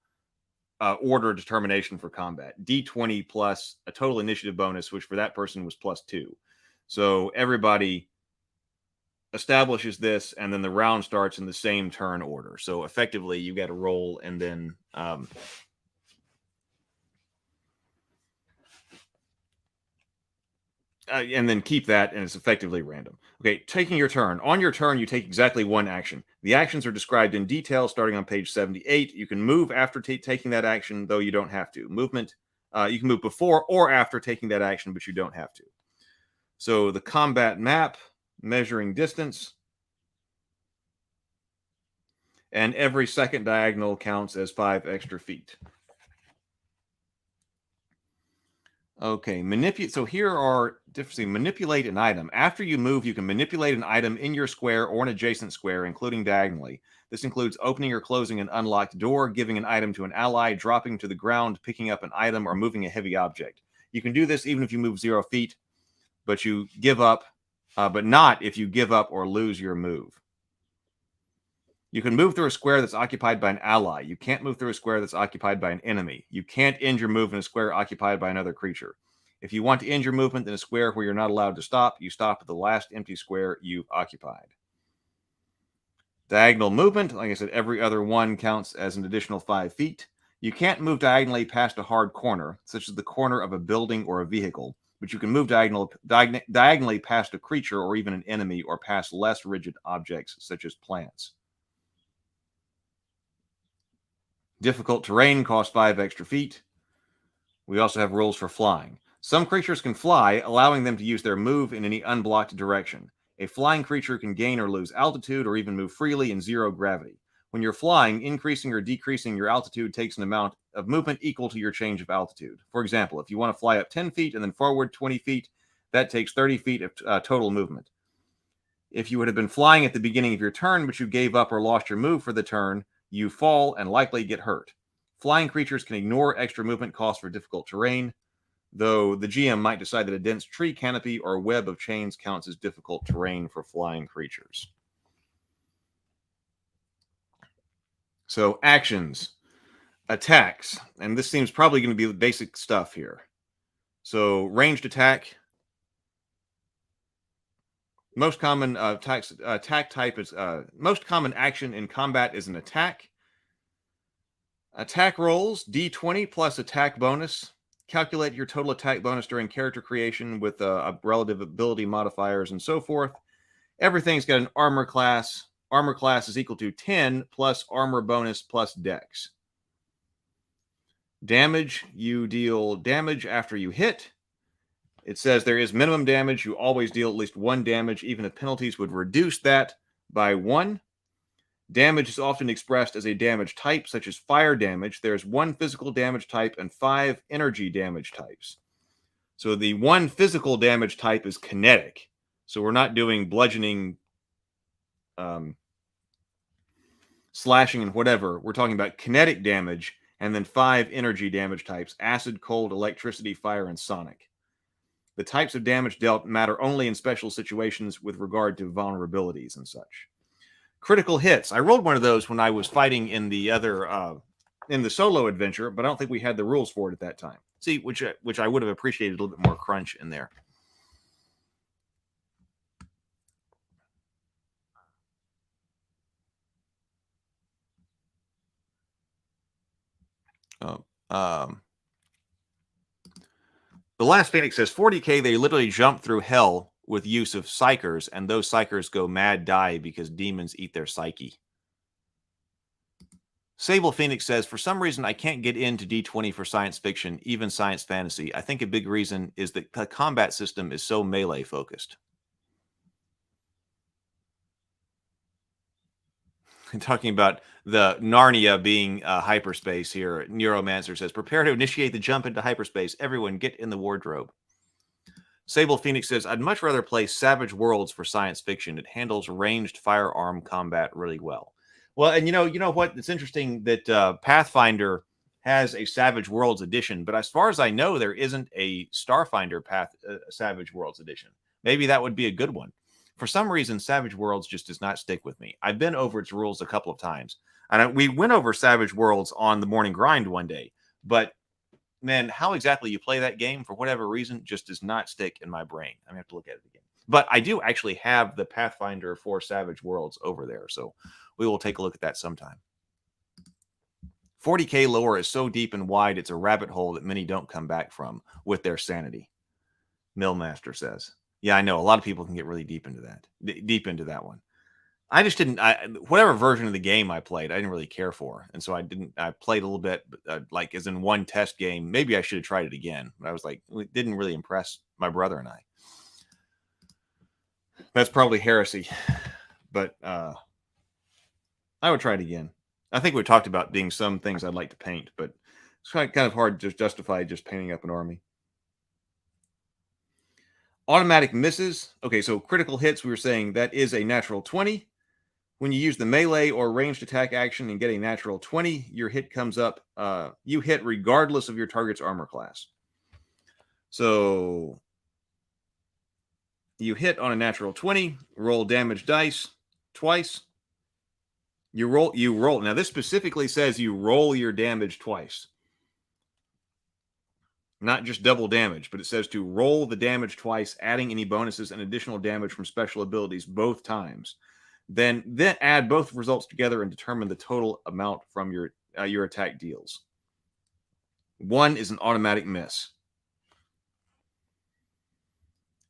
A: order determination for combat. D20 plus a total initiative bonus, which for that person was +2. So everybody establishes this, and then the round starts in the same turn order. So effectively, you got to roll and then... and then keep that, and it's effectively random. Okay, taking your turn. On your turn, you take exactly one action. The actions are described in detail starting on page 78. You can move after taking that action, though you don't have to. Movement, you can move before or after taking that action, but you don't have to. So the combat map, measuring distance, and every second diagonal counts as 5 extra feet. Okay, so here are different. Manipulate an item. After you move, you can manipulate an item in your square or an adjacent square, including diagonally. This includes opening or closing an unlocked door, giving an item to an ally, dropping to the ground, picking up an item, or moving a heavy object. You can do this even if you move 0 feet, but you give up, but not if you give up or lose your move. You can move through a square that's occupied by an ally. You can't move through a square that's occupied by an enemy. You can't end your move in a square occupied by another creature. If you want to end your movement in a square where you're not allowed to stop, you stop at the last empty square you've occupied. Diagonal movement, like I said, every other one counts as an additional 5 feet. You can't move diagonally past a hard corner, such as the corner of a building or a vehicle, but you can move diagonally past a creature or even an enemy, or past less rigid objects, such as plants. Difficult terrain costs 5 extra feet. We also have rules for flying. Some creatures can fly, allowing them to use their move in any unblocked direction. A flying creature can gain or lose altitude, or even move freely in 0 gravity. When you're flying, increasing or decreasing your altitude takes an amount of movement equal to your change of altitude. For example, if you want to fly up 10 feet and then forward 20 feet, that takes 30 feet of total movement. If you would have been flying at the beginning of your turn, but you gave up or lost your move for the turn, you fall and likely get hurt. Flying creatures can ignore extra movement costs for difficult terrain, though the GM might decide that a dense tree canopy or web of chains counts as difficult terrain for flying creatures. So, actions. Attacks. And this seems probably going to be the basic stuff here. So, ranged attack. Most common attack type is most common action in combat is an attack. Attack rolls, D20 plus attack bonus. Calculate your total attack bonus during character creation with relative ability modifiers and so forth. Everything's got an armor class. Armor class is equal to 10 plus armor bonus plus dex. Damage, you deal damage after you hit. It says there is minimum damage. You always deal at least 1 damage, even if penalties would reduce that by 1. Damage is often expressed as a damage type, such as fire damage. There's 1 physical damage type and 5 energy damage types. So the 1 physical damage type is kinetic. So we're not doing bludgeoning. slashing, and whatever. We're talking about kinetic damage, and then 5 energy damage types: acid, cold, electricity, fire, and sonic. The types of damage dealt matter only in special situations with regard to vulnerabilities and such. Critical hits. I rolled one of those when I was fighting in the other in the solo adventure, but I don't think we had the rules for it at that time. See, which I would have appreciated a little bit more crunch in there. The Last Phoenix says 40k, they literally jump through hell with use of psychers, and those psychers go mad die because demons eat their psyche. Sable Phoenix says, for some reason, I can't get into D20 for science fiction, even science fantasy. I think a big reason is that the combat system is so melee focused. Talking about the Narnia being hyperspace here, Neuromancer says, prepare to initiate the jump into hyperspace. Everyone get in the wardrobe. Sable Phoenix says, I'd much rather play Savage Worlds for science fiction. It handles ranged firearm combat really well. Well, and you know what? It's interesting that Pathfinder has a Savage Worlds edition, but as far as I know, there isn't a Starfinder Savage Worlds edition. Maybe that would be a good one. For some reason, Savage Worlds just does not stick with me. I've been over its rules a couple of times, and we went over Savage Worlds on the morning grind one day, but man, how exactly you play that game, for whatever reason, just does not stick in my brain. I'm going to have to look at it again. But I do actually have the Pathfinder for Savage Worlds over there, so we will take a look at that sometime. 40k lore is so deep and wide, it's a rabbit hole that many don't come back from with their sanity. Millmaster says. Yeah, I know. A lot of people can get really deep into that one. I just didn't, whatever version of the game I played, I didn't really care for. And so I played a little bit, like as in one test game. Maybe I should have tried it again. But I was like, it didn't really impress my brother and I. That's probably heresy. But I would try it again. I think we talked about being some things I'd like to paint, but it's kind of hard to justify just painting up an army. Automatic misses. Okay, so critical hits, we were saying that is a natural 20. When you use the melee or ranged attack action and get a natural 20, your hit comes up. You hit regardless of your target's armor class. So you hit on a natural 20, roll damage dice twice. You roll. Now, this specifically says you roll your damage twice. Not just double damage, but it says to roll the damage twice, adding any bonuses and additional damage from special abilities both times. Then add both results together and determine the total amount from your attack deals. 1 is an automatic miss.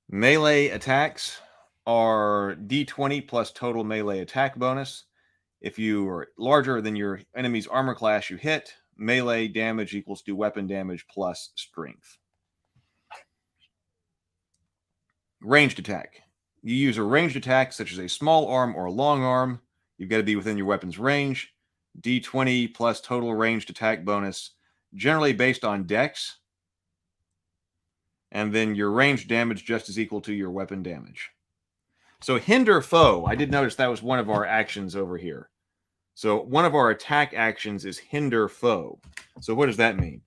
A: Melee attacks are D20 plus total melee attack bonus. If you are larger than your enemy's armor class, you hit. Melee damage equals to weapon damage plus strength. Ranged attack. You use a ranged attack such as a small arm or a long arm. You've got to be within your weapon's range. D20 plus total ranged attack bonus, generally based on dex. And then your ranged damage just is equal to your weapon damage. So hinder foe. I did notice that was one of our actions over here. So one of our attack actions is hinder foe. So what does that mean?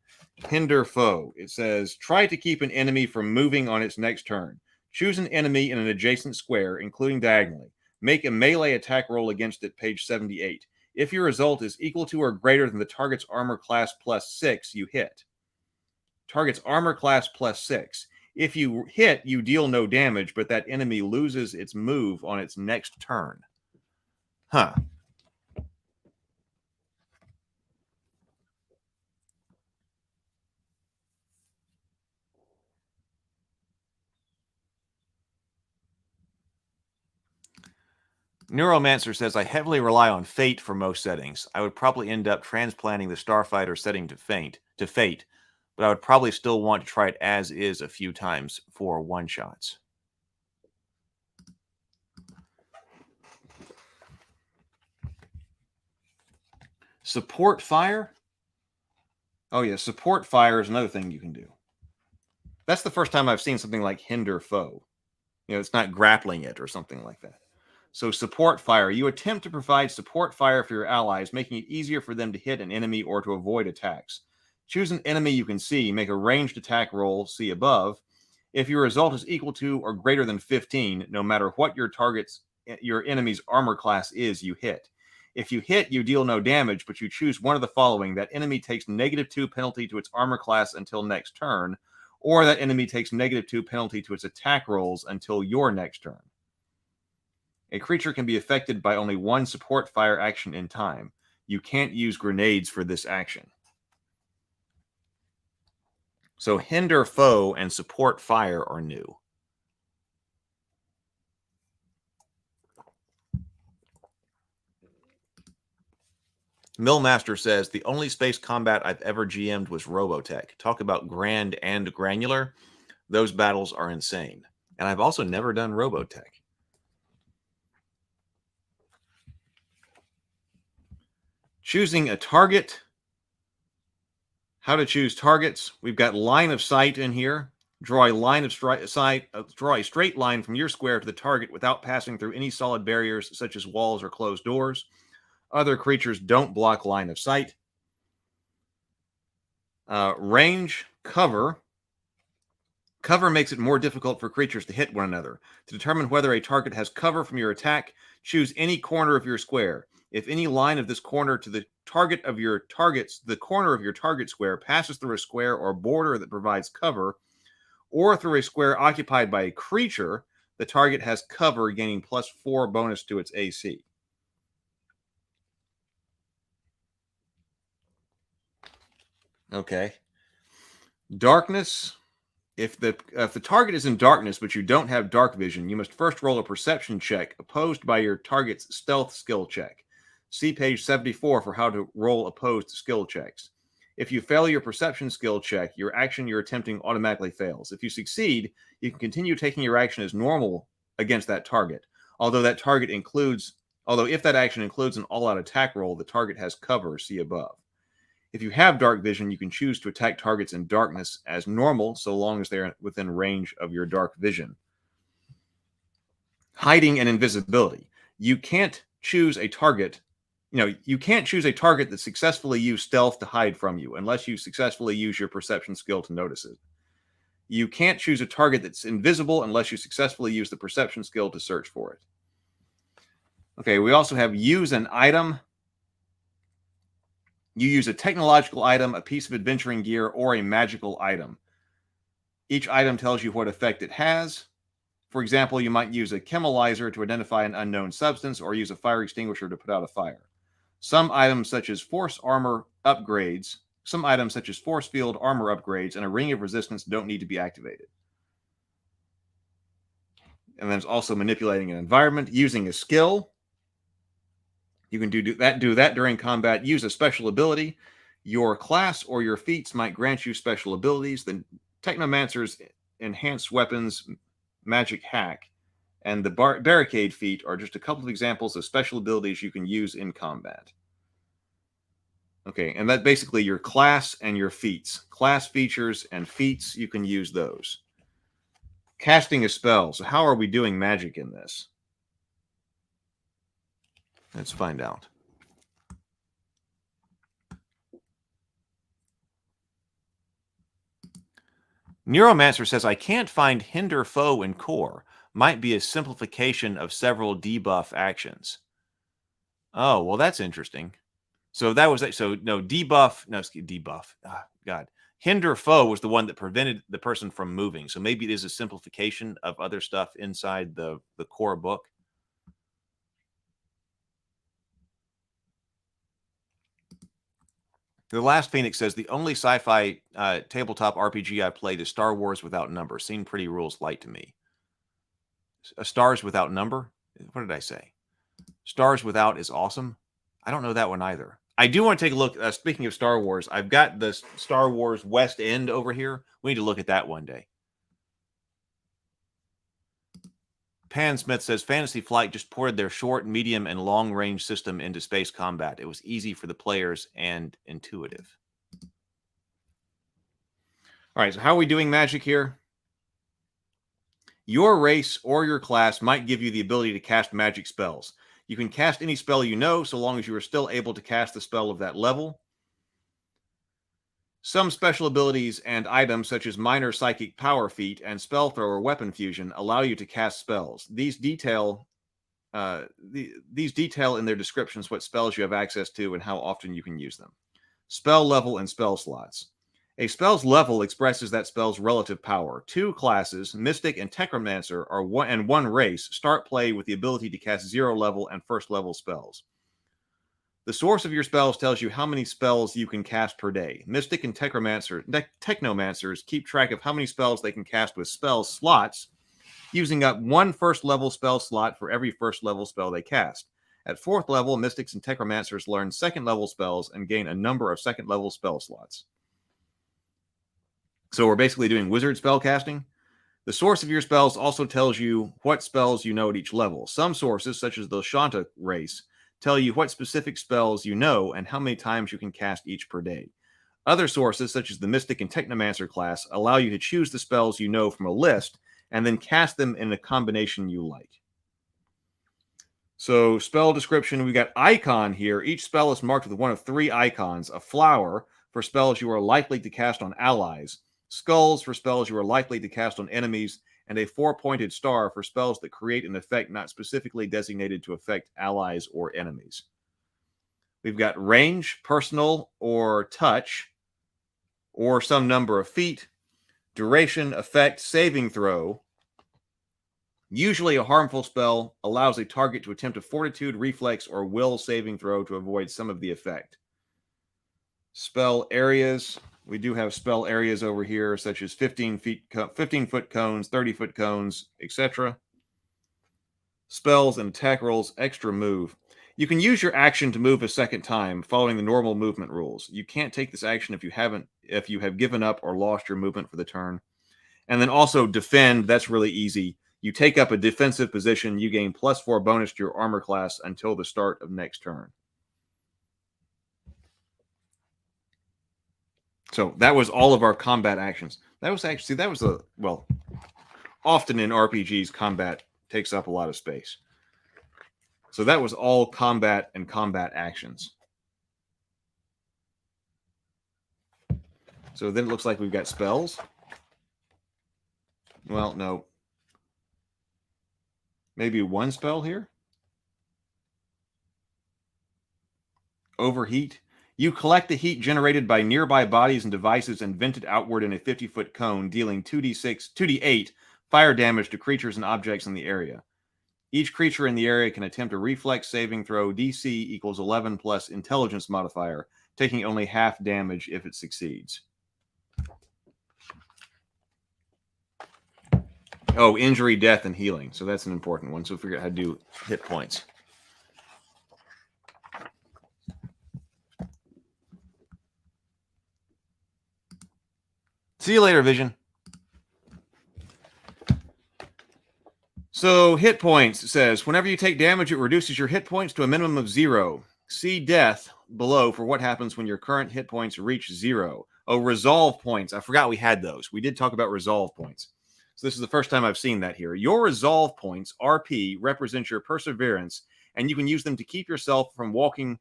A: Hinder foe. It says, try to keep an enemy from moving on its next turn. Choose an enemy in an adjacent square, including diagonally. Make a melee attack roll against it, page 78. If your result is equal to or greater than the target's armor class plus 6, you hit. Target's armor class plus 6. If you hit, you deal no damage, but that enemy loses its move on its next turn. Huh. Neuromancer says, I heavily rely on Fate for most settings. I would probably end up transplanting the Starfighter setting to Fate, but I would probably still want to try it as is a few times for one-shots. Support fire? Oh, yeah, support fire is another thing you can do. That's the first time I've seen something like hinder foe. You know, it's not grappling it or something like that. So support fire. You attempt to provide support fire for your allies, making it easier for them to hit an enemy or to avoid attacks. Choose an enemy you can see. Make a ranged attack roll, see above. If your result is equal to or greater than 15, no matter what your enemy's armor class is, you hit. If you hit, you deal no damage, but you choose one of the following. That enemy takes -2 penalty to its armor class until next turn, or that enemy takes -2 penalty to its attack rolls until your next turn. A creature can be affected by only one support fire action in time. You can't use grenades for this action. So hinder foe and support fire are new. Millmaster says, the only space combat I've ever GM'd was Robotech. Talk about grand and granular. Those battles are insane. And I've also never done Robotech. Choosing a target. How to choose targets. We've got line of sight in here. Draw a line of sight. Draw a straight line from your square to the target without passing through any solid barriers such as walls or closed doors. Other creatures don't block line of sight. Range, cover. Cover makes it more difficult for creatures to hit one another. To determine whether a target has cover from your attack, choose any corner of your square. If any line of this corner to the target of your target's, the corner of your target square passes through a square or border that provides cover, or through a square occupied by a creature, the target has cover, gaining +4 bonus to its AC. Okay. Darkness. If the target is in darkness, but you don't have dark vision, you must first roll a perception check opposed by your target's stealth skill check. See page 74 for how to roll opposed skill checks. If you fail your perception skill check, your action you're attempting automatically fails. If you succeed, you can continue taking your action as normal against that target. Although if that action includes an all-out attack roll, the target has cover, see above. If you have dark vision, you can choose to attack targets in darkness as normal, so long as they're within range of your dark vision. Hiding and invisibility. You can't choose a target. You can't choose a target that successfully used stealth to hide from you, unless you successfully use your perception skill to notice it. You can't choose a target that's invisible unless you successfully use the perception skill to search for it. Okay, we also have use an item. You use a technological item, a piece of adventuring gear, or a magical item. Each item tells you what effect it has. For example, you might use a chemalizer to identify an unknown substance, or use a fire extinguisher to put out a fire. Some items such as force field armor upgrades, and a ring of resistance don't need to be activated. And then there's also manipulating an environment, using a skill. You can do that during combat. Use a special ability. Your class or your feats might grant you special abilities. The Technomancer's enhanced weapons magic hack and the barricade feat are just a couple of examples of special abilities you can use in combat. Okay, and that basically your class and your feats. Class features and feats, you can use those. Casting a spell. So how are we doing magic in this? Let's find out. Neuromancer says, I can't find hinder foe in core. Might be a simplification of several debuff actions. Oh, well, that's interesting. So that was debuff. Oh, God. Hinder foe was the one that prevented the person from moving. So maybe it is a simplification of other stuff inside the core book. The Last Phoenix says, the only sci-fi tabletop RPG I played is Star Wars Without Number. Seemed pretty rules light to me. Stars Without Number? What did I say? Stars Without is awesome. I don't know that one either. I do want to take a look. Speaking of Star Wars, I've got the Star Wars West End over here. We need to look at that one day. Pan Smith says, Fantasy Flight just ported their short, medium, and long-range system into space combat. It was easy for the players and intuitive. All right, so how are we doing magic here? Your race or your class might give you the ability to cast magic spells. You can cast any spell you know so long as you are still able to cast the spell of that level. Some special abilities and items, such as minor psychic power feat and spell thrower weapon fusion, allow you to cast spells. These detail in their descriptions what spells you have access to and how often you can use them. Spell level and spell slots. A spell's level expresses that spell's relative power. Two classes, Mystic and Technomancer, and one race, start play with the ability to cast 0 level and 1st level spells. The source of your spells tells you how many spells you can cast per day. Mystic and Technomancers keep track of how many spells they can cast with spell slots, using up one 1st level spell slot for every 1st level spell they cast. At 4th level, Mystics and Technomancers learn 2nd level spells and gain a number of 2nd level spell slots. So we're basically doing wizard spell casting. The source of your spells also tells you what spells you know at each level. Some sources, such as the Shanta race, tell you what specific spells you know and how many times you can cast each per day. Other sources, such as the Mystic and Technomancer class, allow you to choose the spells you know from a list and then cast them in a combination you like. So spell description, we've got icon here. Each spell is marked with one of 3 icons: a flower for spells you are likely to cast on allies, skulls for spells you are likely to cast on enemies, and a 4-pointed star for spells that create an effect not specifically designated to affect allies or enemies. We've got range, personal, or touch, or some number of feet, duration, effect, saving throw. Usually a harmful spell allows a target to attempt a fortitude, reflex, or will saving throw to avoid some of the effect. Spell areas. We do have spell areas over here, such as 15-foot cones, 30-foot cones, etc. Spells and attack rolls, extra move. You can use your action to move a second time, following the normal movement rules. You can't take this action if you have given up or lost your movement for the turn. And then also defend. That's really easy. You take up a defensive position. You gain +4 bonus to your armor class until the start of next turn. So that was all of our combat actions. Often in RPGs, combat takes up a lot of space. So that was all combat and combat actions. So then it looks like we've got spells. Well, no. Maybe one spell here? Overheat. You collect the heat generated by nearby bodies and devices and vent it outward in a 50-foot cone, dealing 2d8 fire damage to creatures and objects in the area. Each creature in the area can attempt a reflex saving throw, DC equals 11 plus intelligence modifier, taking only half damage if it succeeds. Oh, injury, death, and healing. So that's an important one. So figure out how to do hit points. See you later, Vision. So hit points says, whenever you take damage, it reduces your hit points to a minimum of 0. See death below for what happens when your current hit points reach 0. Oh, resolve points. I forgot we had those. We did talk about resolve points. So this is the first time I've seen that here. Your resolve points, RP, represent your perseverance, and you can use them to keep yourself from walking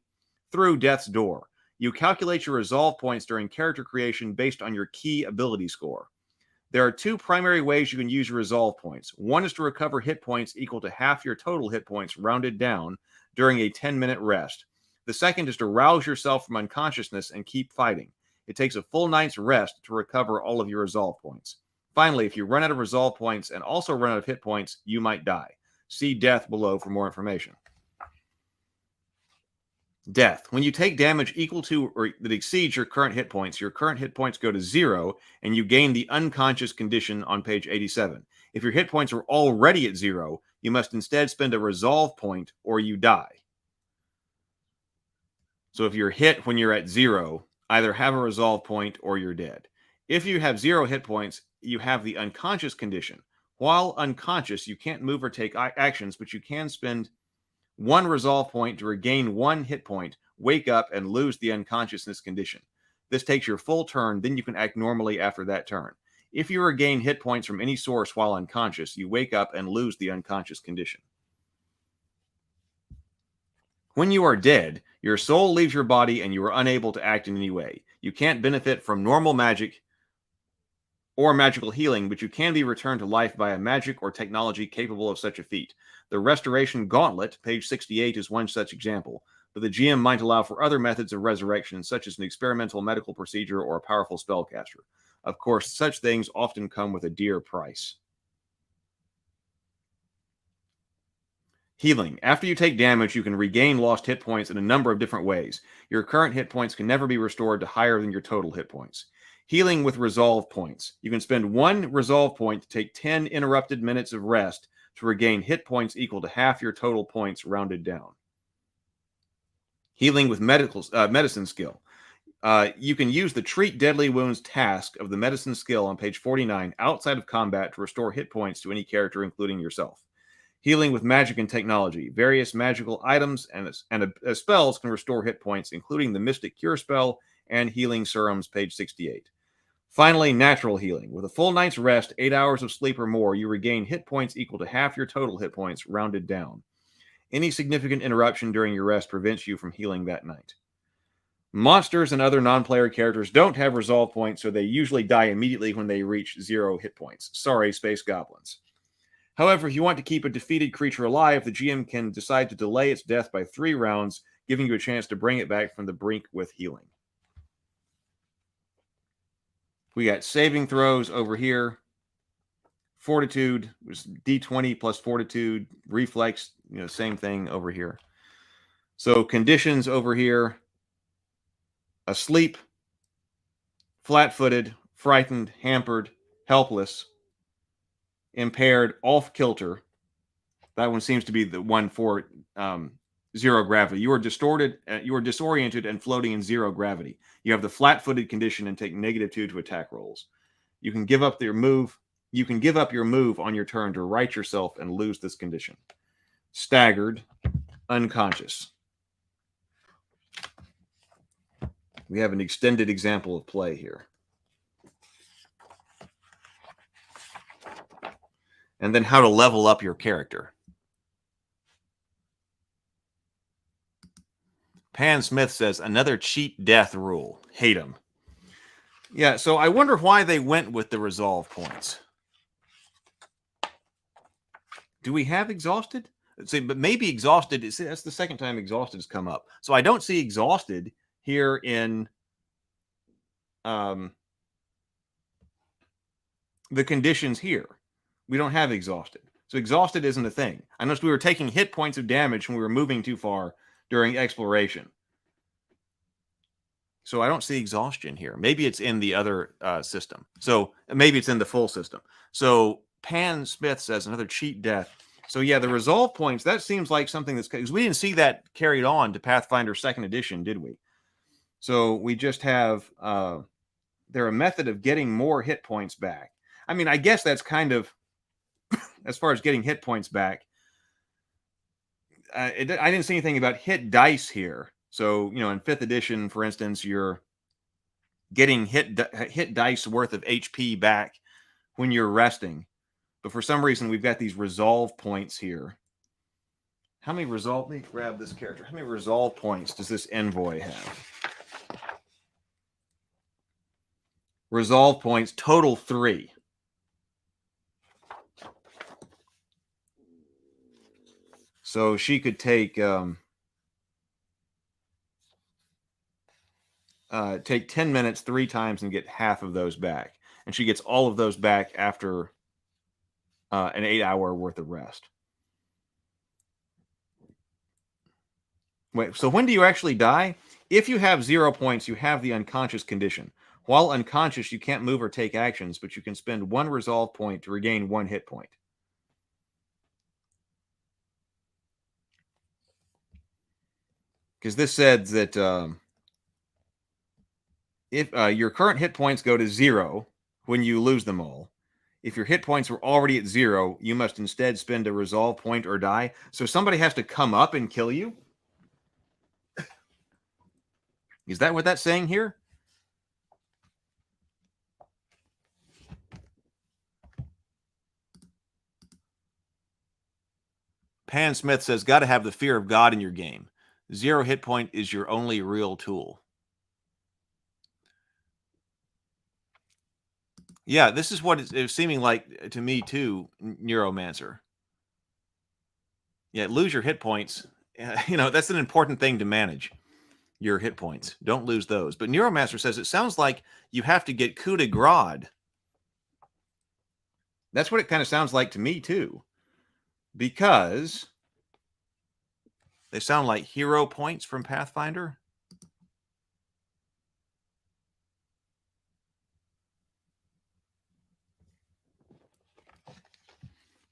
A: through death's door. You calculate your resolve points during character creation based on your key ability score. There are 2 primary ways you can use your resolve points. One is to recover hit points equal to half your total hit points rounded down during a 10-minute rest. The second is to rouse yourself from unconsciousness and keep fighting. It takes a full night's rest to recover all of your resolve points. Finally, if you run out of resolve points and also run out of hit points, you might die. See death below for more information. Death. When you take damage equal to or that exceeds your current hit points go to 0, and you gain the unconscious condition on page 87. If your hit points are already at 0, you must instead spend a resolve point or you die. So if you're hit when you're at 0, either have a resolve point or you're dead. If you have 0 hit points, you have the unconscious condition. While unconscious, you can't move or take actions, but you can spend 1 resolve point to regain 1 hit point, wake up, and lose the unconsciousness condition. This takes your full turn, then you can act normally after that turn. If you regain hit points from any source while unconscious, you wake up and lose the unconscious condition. When you are dead, your soul leaves your body and you are unable to act in any way. You can't benefit from normal magic or magical healing, but you can be returned to life by a magic or technology capable of such a feat. The Restoration Gauntlet, page 68, is one such example, but the GM might allow for other methods of resurrection, such as an experimental medical procedure or a powerful spellcaster. Of course, such things often come with a dear price. Healing. After you take damage, you can regain lost hit points in a number of different ways. Your current hit points can never be restored to higher than your total hit points. Healing with resolve points. You can spend 1 resolve point to take 10 interrupted minutes of rest to regain hit points equal to half your total points rounded down. Healing with medicine skill. You can use the Treat Deadly Wounds task of the medicine skill on page 49 outside of combat to restore hit points to any character, including yourself. Healing with magic and technology. Various magical items and spells can restore hit points, including the Mystic Cure spell and healing serums, page 68. Finally, natural healing. With a full night's rest, 8 hours of sleep or more, you regain hit points equal to half your total hit points, rounded down. Any significant interruption during your rest prevents you from healing that night. Monsters and other non-player characters don't have resolve points, so they usually die immediately when they reach 0 hit points. Sorry, space goblins. However, if you want to keep a defeated creature alive, the GM can decide to delay its death by 3 rounds, giving you a chance to bring it back from the brink with healing. We got saving throws over here. Fortitude was D20 plus fortitude. Reflex, same thing over here. So conditions over here. Asleep, flat-footed, frightened, hampered, helpless, impaired, off-kilter. That one seems to be the one for 0 gravity. You are distorted, you are disoriented and floating in 0 gravity. You have the flat-footed condition and take -2 to attack rolls. You can give up your move. You can give up your move on your turn to right yourself and lose this condition. Staggered, unconscious. We have an extended example of play here. And then how to level up your character. Pan Smith says, another cheat death rule. Hate them. Yeah, so I wonder why they went with the resolve points. Do we have exhausted? Let's see, but maybe exhausted. That's the second time exhausted has come up. So I don't see exhausted here in the conditions here. We don't have exhausted. So exhausted isn't a thing. I noticed we were taking hit points of damage when we were moving too far during exploration. So I don't see exhaustion here. Maybe it's in the other system. So maybe it's in the full system. So Pan Smith says another cheat death. So yeah, the resolve points, that seems like something that's, because we didn't see that carried on to Pathfinder 2nd edition, did we? So we just have, they're a method of getting more hit points back. I mean, I guess that's kind of, as far as getting hit points back, I didn't see anything about hit dice here. So, in 5th edition, for instance, you're getting hit dice worth of HP back when you're resting. But for some reason, we've got these resolve points here. How many resolve? Let me grab this character. How many resolve points does this envoy have? Resolve points, total 3. So she could take 10 minutes 3 times and get half of those back. And she gets all of those back after an 8-hour worth of rest. Wait, so when do you actually die? If you have 0 points, you have the unconscious condition. While unconscious, you can't move or take actions, but you can spend 1 resolve point to regain 1 hit point. Because this said that if your current hit points go to 0 when you lose them all, if your hit points were already at 0, you must instead spend a resolve point or die. So somebody has to come up and kill you? Is that what that's saying here? Pan Smith says, got to have the fear of God in your game. 0 hit point is your only real tool. Yeah, this is what it's seeming like to me too, Neuromancer. Yeah, lose your hit points. You know, that's an important thing to manage. Your hit points. Don't lose those. But Neuromancer says it sounds like you have to get coup de grace. That's what it kind of sounds like to me too. Because they sound like hero points from Pathfinder.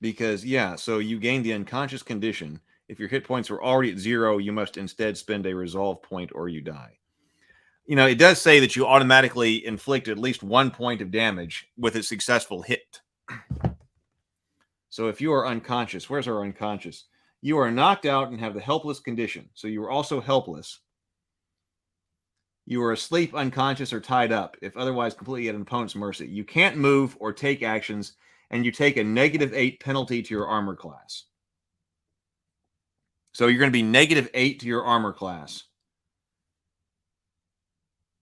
A: Because, yeah, so you gain the unconscious condition. If your hit points are already at 0, you must instead spend a resolve point or you die. You know, it does say that you automatically inflict at least 1 point of damage with a successful hit. So if you are unconscious, where's our unconscious? You are knocked out and have the helpless condition. So you are also helpless. You are asleep, unconscious, or tied up, if otherwise completely at an opponent's mercy. You can't move or take actions, and you take a -8 penalty to your armor class. So you're going to be -8 to your armor class.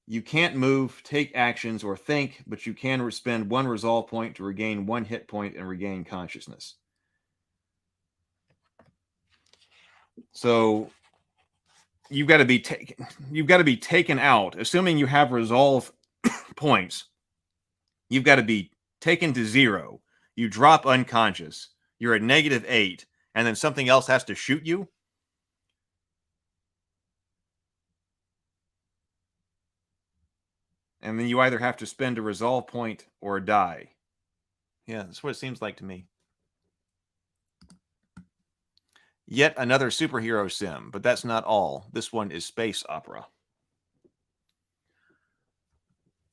A: You can't move, take actions, or think, but you can spend 1 resolve point to regain 1 hit point and regain consciousness. So you've got to be taken out, assuming you have resolve points. You've got to be taken to 0. You drop unconscious. You're at -8, and then something else has to shoot you. And then you either have to spend a resolve point or die. Yeah, that's what it seems like to me. Yet another superhero sim, but that's not all. This one is space opera.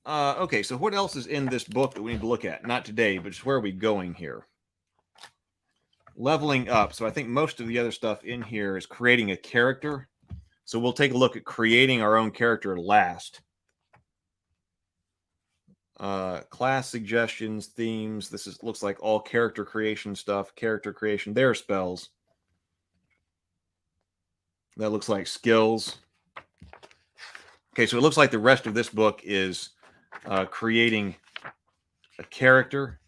A: Okay, so what else is in this book that we need to look at? Not today, but just where are we going here? Leveling up. So I think most of the other stuff in here is creating a character. So we'll take a look at creating our own character last. Class suggestions, themes. This looks like all character creation stuff. Character creation. There are spells. That looks like skills. Okay, so it looks like the rest of this book is creating a character.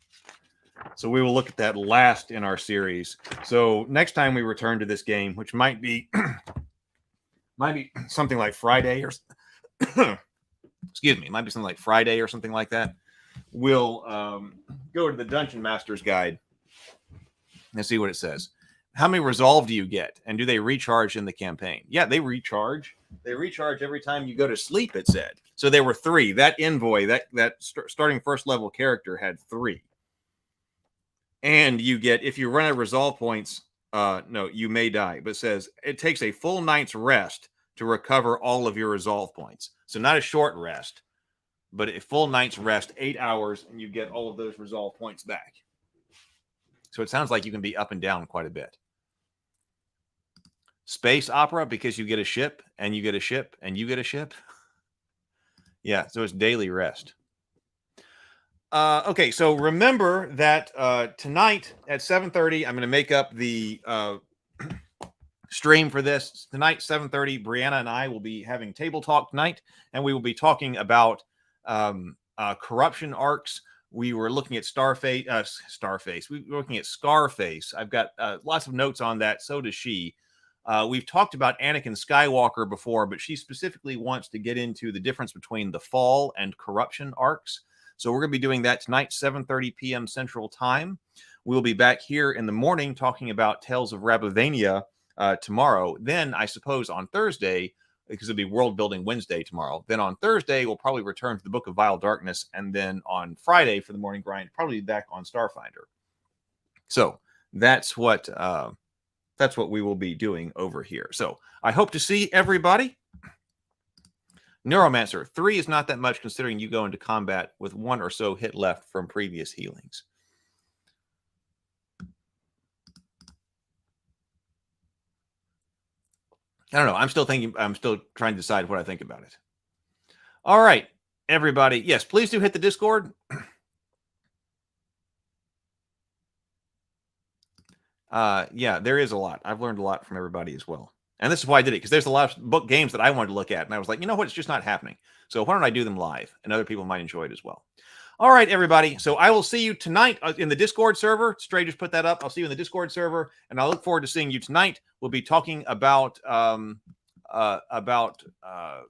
A: So we will look at that last in our series. So next time we return to this game, which might be something like Friday or excuse me, it might be something like Friday or something like that. We'll go to the Dungeon Master's Guide and see what it says. How many resolve do you get? And do they recharge in the campaign? Yeah, they recharge. They recharge every time you go to sleep, it said. So there were 3. That envoy, that starting first level character had 3. And you get, if you run out of resolve points, no, you may die. But it says it takes a full night's rest to recover all of your resolve points. So not a short rest, but a full night's rest, 8 hours, and you get all of those resolve points back. So it sounds like you can be up and down quite a bit. Space opera, because you get a ship, and you get a ship, and you get a ship. Yeah, so it's daily rest. Okay, so remember that tonight at 7:30, I'm going to make up the stream for this. Tonight, 7:30, Brianna and I will be having table talk tonight, and we will be talking about corruption arcs. We were looking at Starface. We were looking at Scarface. I've got lots of notes on that. So does she. We've talked about Anakin Skywalker before, but she specifically wants to get into the difference between the fall and corruption arcs. So we're going to be doing that tonight, 7:30 p.m. Central Time. We'll be back here in the morning talking about Tales of Rabavania tomorrow. Then, I suppose, on Thursday, because it'll be World Building Wednesday tomorrow. Then on Thursday, we'll probably return to the Book of Vile Darkness. And then on Friday for the morning grind, probably back on Starfinder. So that's what we will be doing over here. So I hope to see everybody. Neuromancer, 3 is not that much considering you go into combat with 1 or so hit left from previous healings. I don't know. I'm still trying to decide what I think about it. All right, everybody. Yes, please do hit the Discord. Yeah, there is a lot. I've learned a lot from everybody as well. And this is why I did it, because there's a lot of book games that I wanted to look at. And I was like, you know what? It's just not happening. So why don't I do them live? And other people might enjoy it as well. All right, everybody. So I will see you tonight in the Discord server. Stray just put that up. I'll see you in the Discord server. And I look forward to seeing you tonight. We'll be talking about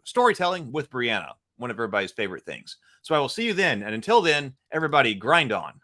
A: storytelling with Brianna, one of everybody's favorite things. So I will see you then. And until then, everybody grind on.